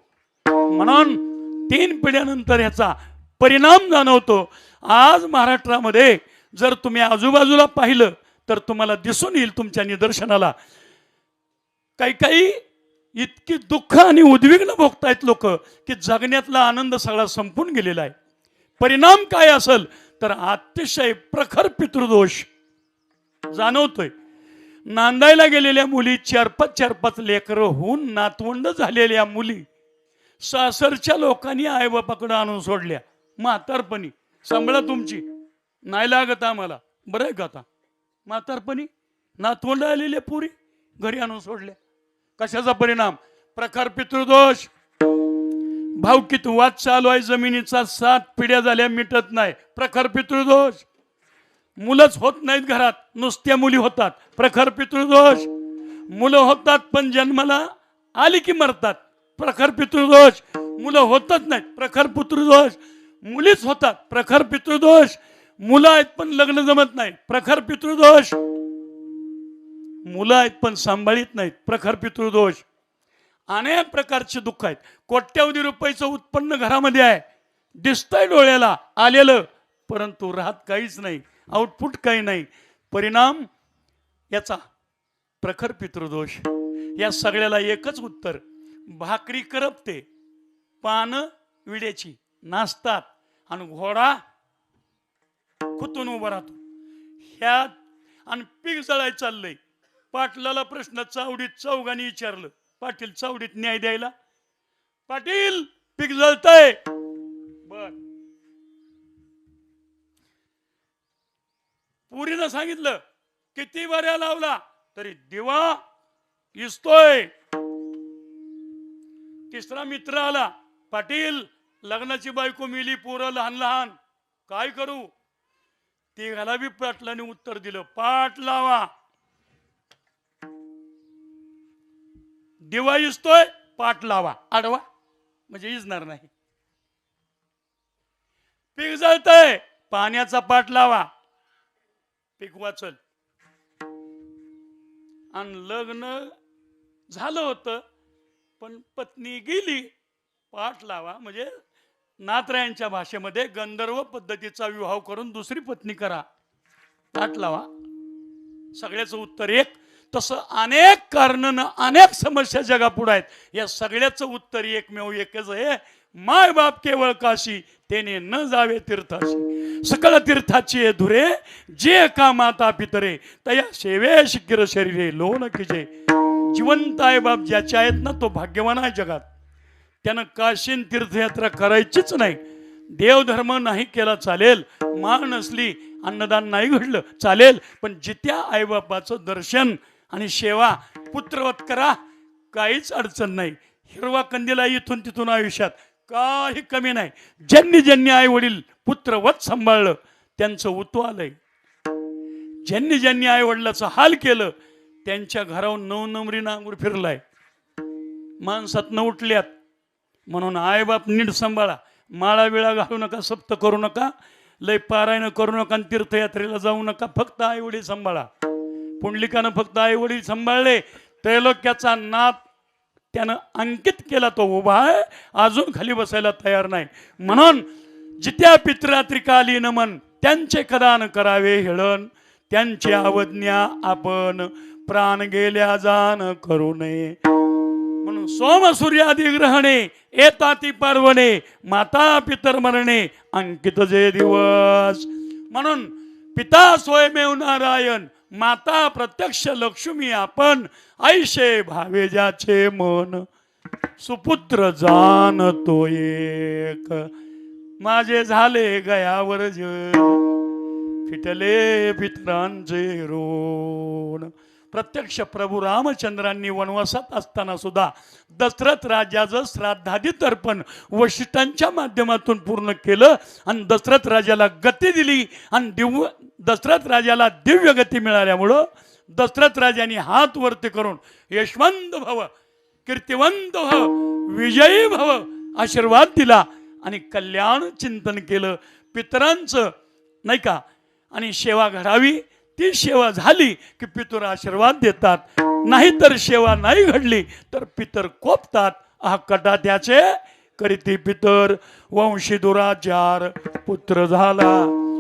Speaker 1: म्हणून 3 पिढ्यानंतर ह्याचा परिणाम जाणवतो. आज महाराष्ट्रामध्ये जर तुम्ही आजूबाजूला पाहिलं तर तुम्हाला दिसून येईल, तुमच्या निदर्शनाला काही काही इतकी दुःख आणि उद्विग्न भोगतायत लोक की जगण्यातला आनंद सगळा संपून गेलेला आहे. परिणाम काय असेल तर अतिशय प्रखर पितृदोष जाणवतोय. नांदायला गेलेल्या मुली 4-5 लेकरं होऊन नातवंड झालेल्या मुली सासरच्या लोकांनी आईबापाकडे आणून सोडल्या. म्हातारपणी सांभाळा तुमची, नाही लागत आम्हाला, बरं आहे का आता. म्हातारपणी नातवंड आलेल्या पुरी घरी आणून सोडल्या. कशाचा परिणाम? प्रखर पितृदोष. भावकीत वाद चालू आहे जमिनीचा, 7 पिढ्या झाल्या मिटत नाही. प्रखर पितृदोष. मुलंच होत नाहीत घरात, नुसत्या मुली होतात. प्रखर पितृदोष. मुलं होतात पण जन्माला आली की मरतात. प्रखर पितृदोष. मुलं होतच नाहीत. प्रखर पितृदोष. मुलीच होतात. प्रखर पितृदोष. मुलं आहेत पण लग्न जमत नाही. प्रखर पितृदोष. मुलं आहेत पण सांभाळीत नाहीत. प्रखर पितृदोष. अनेक प्रकारचे दुःख आहेत. कोट्यावधी रुपयाचं उत्पन्न घरामध्ये आहे, दिसतंय डोळ्याला आलेलं, परंतु राहत काहीच नाही, आउटपुट काही नाही. परिणाम याचा प्रखर पितृदोष. या सगळ्याला एकच उत्तर, भाकरी करपते, पानं विड्याची नाचतात आणि घोडा खुतून उभा राहतो. ह्या आणि पीक जळाय चाललंय. पाटलाला प्रश्न चावडीत चौघांनी विचारलं. पाटील चावडीत न्याय द्यायला, पाटील पीक जळतंय. बर. पुरीनं सांगितलं किती बऱ्या लावला तरी दिवा इसतोय. तिसरा मित्र आला, पाटील लग्नाची बायको मिली, पोरं लहान लहान, काय करू? तिघाला बी पाटलाने उत्तर दिलं, पाट लावा. दिवा इसतोय, पाट लावा. आडवा म्हणजे इजणार नाही. पीक जळतंय, पाण्याचा पाट लावा, पीक वाचल. आणि लग्न झालं होतं पण पत्नी गेली. पाट लावा म्हणजे नाथरायांच्या भाषेमध्ये गंधर्व पद्धतीचा विवाह करून दुसरी पत्नी करा. पाट लावा. सगळ्याचं उत्तर एक, तसं अनेक कारण अनेक समस्या जगापुढे आहेत. या सगळ्याचं उत्तर एकमेव एकच आहे, माय बाप केवळ काशी तेने न जावे तीर्थाशी. सकळ तीर्थाची धुरे जे का माता पितरे तया सेवे शिकिर शरीरे लोन किजे. जिवंत आई बाप ज्याचे आहेत ना तो भाग्यवान आहे जगात. त्यानं काशीन तीर्थयात्रा करायचीच नाही. देवधर्म नाही केला चालेल, माळ नसली, अन्नदान नाही घडलं चालेल, पण जित्या आईबापाचं दर्शन आणि सेवा पुत्रवत करा, काहीच अडचण नाही. हिरवा कंदीला इथून तिथून आयुष्यात काही कमी नाही. ज्यांनी ज्यांनी आई वडील पुत्रवत सांभाळलं त्यांचं उतू आलंय. ज्यांनी ज्यांनी आई वडिलाचं हाल केलं त्यांच्या घरावर नवनमरी नांगूर फिरलाय. माणसात न उठल्यात म्हणून आईबाप नीट सांभाळा. माळा बिळा घालू नका, सप्त करू नका, लय पारायण करू नका, तीर्थयात्रेला जाऊ नका. फक्त आई वडील सांभाळा. पुंडलिकानं फक्त आई वडील सांभाळले. त्रैलोक्याचा नाथ त्यानं अंकित केला, तो उभा आहे, अजून खाली बसायला तयार नाही. म्हणून जित्या पित्रा त्रिकाली नमन त्यांचे कदान करावे हेळण. त्यांची अवज्ञा आपण प्राण गेल्या जाण करू नये. म्हणून सोम सूर्यादी ग्रहणे येताती पर्वणे माता पितर मरणे अंकित जे दिवस. म्हणून पिता स्वयमेव नारायण माता प्रत्यक्ष लक्ष्मी आपण. ऐशे भावे ज्याचे मन सुपुत्र जाणतो एक. माझे झाले गयावर जग फिटले पितरांचे ऋण. प्रत्यक्ष प्रभू रामचंद्रांनी वनवासात असताना सुद्धा दशरथ राजाचं श्राद्धादी तर्पण वशिष्ठांच्या माध्यमातून पूर्ण केलं आणि दशरथ राजाला गती दिली. आणि दशरथ राजाला दिव्य गती मिळाल्यामुळं दशरथ राजाने हात वरती करून यशवंत भव, कीर्तिवंत भव, विजयी भव आशीर्वाद दिला आणि कल्याण चिंतन केलं पितरांचं, नाही का. आणि सेवा घडावी, ती सेवा झाली की पितर आशीर्वाद देतात. नाहीतर सेवा नाही घडली तर पितर कोपतात. हा कटा त्याचे करीती पितर वंशी दुराचार पुत्र झाला.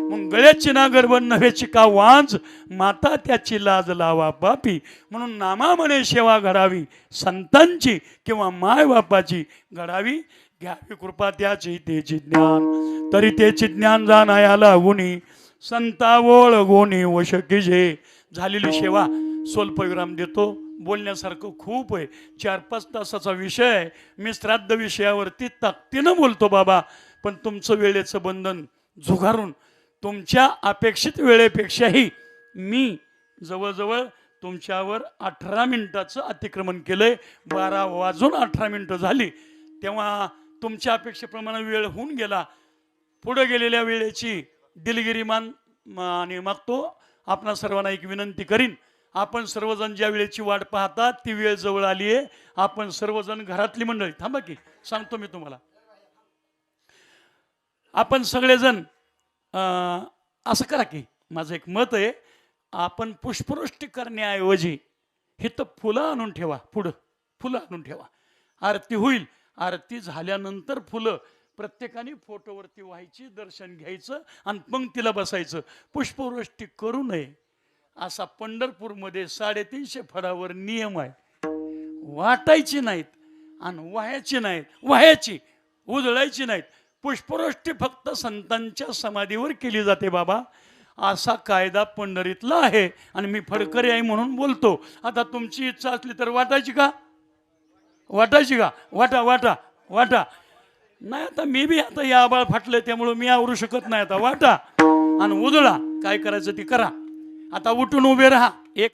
Speaker 1: मग गळ्याची ना गर्भ नव्हेची का वांज माता त्याची लाज लावा पापी. म्हणून नामा म्हणे सेवा घडावी संतांची किंवा माय बापाची घडावी. घ्यावी कृपा त्याची तेची ज्ञान तरी तेची ज्ञान जाणायाला गुणी संतावोळ गोणी वशकीजे. झालेली सेवा स्वल्पविराम देतो. बोलण्यासारखं खूप आहे, 4-5 तासाचा विषय आहे. मी श्राद्ध विषयावरती ताकदीनं बोलतो बाबा, पण तुमचं वेळेचं बंधन झुगारून तुमच्या अपेक्षित वेळेपेक्षाही मी जवळजवळ तुमच्यावर 18 मिनिटाचं अतिक्रमण केलंय. 12 वाजून 18 मिनिटं झाली. तेव्हा तुमच्या अपेक्षेप्रमाणे वेळ होऊन गेला. पुढे गेलेल्या वेळेची दिलगिरी आणि मागतो. आपणा सर्वांना एक विनंती करीन, आपण सर्वजण ज्या वेळेची वाट पाहतात ती वेळ जवळ आली आहे. आपण सर्वजण घरातली मंडळी थांबा की सांगतो मी तुम्हाला. आपण सगळेजण असं करा की, माझं एक मत आहे, आपण पुष्पवृष्टी करण्याऐवजी हिथं फुलं आणून ठेवा. पुढं फुलं आणून ठेवा. आरती होईल, आरती झाल्यानंतर फुलं प्रत्येकाने फोटोवरती व्हायची, दर्शन घ्यायचं आणि पंक्तीला बसायचं. पुष्पवृष्टी करू नये असा पंढरपूरमध्ये 350 फळावर नियम आहे. वाटायची नाहीत आणि व्हायची नाहीत, व्हायची उजळायची नाहीत. पुष्पवृष्टी फक्त संतांच्या समाधीवर केली जाते बाबा, असा कायदा पंढरीतला आहे. आणि मी फडकरी आहे म्हणून बोलतो. आता तुमची इच्छा असली तर वाटायची का? वाटायची का? वाटा वाटा वाटा. नाही आता मी बी आता या आबाळ फाटलं त्यामुळं मी आवरू शकत नाही. आता वाटा आणि उजळा. काय करायचं ती करा. आता उठून उभे राहा.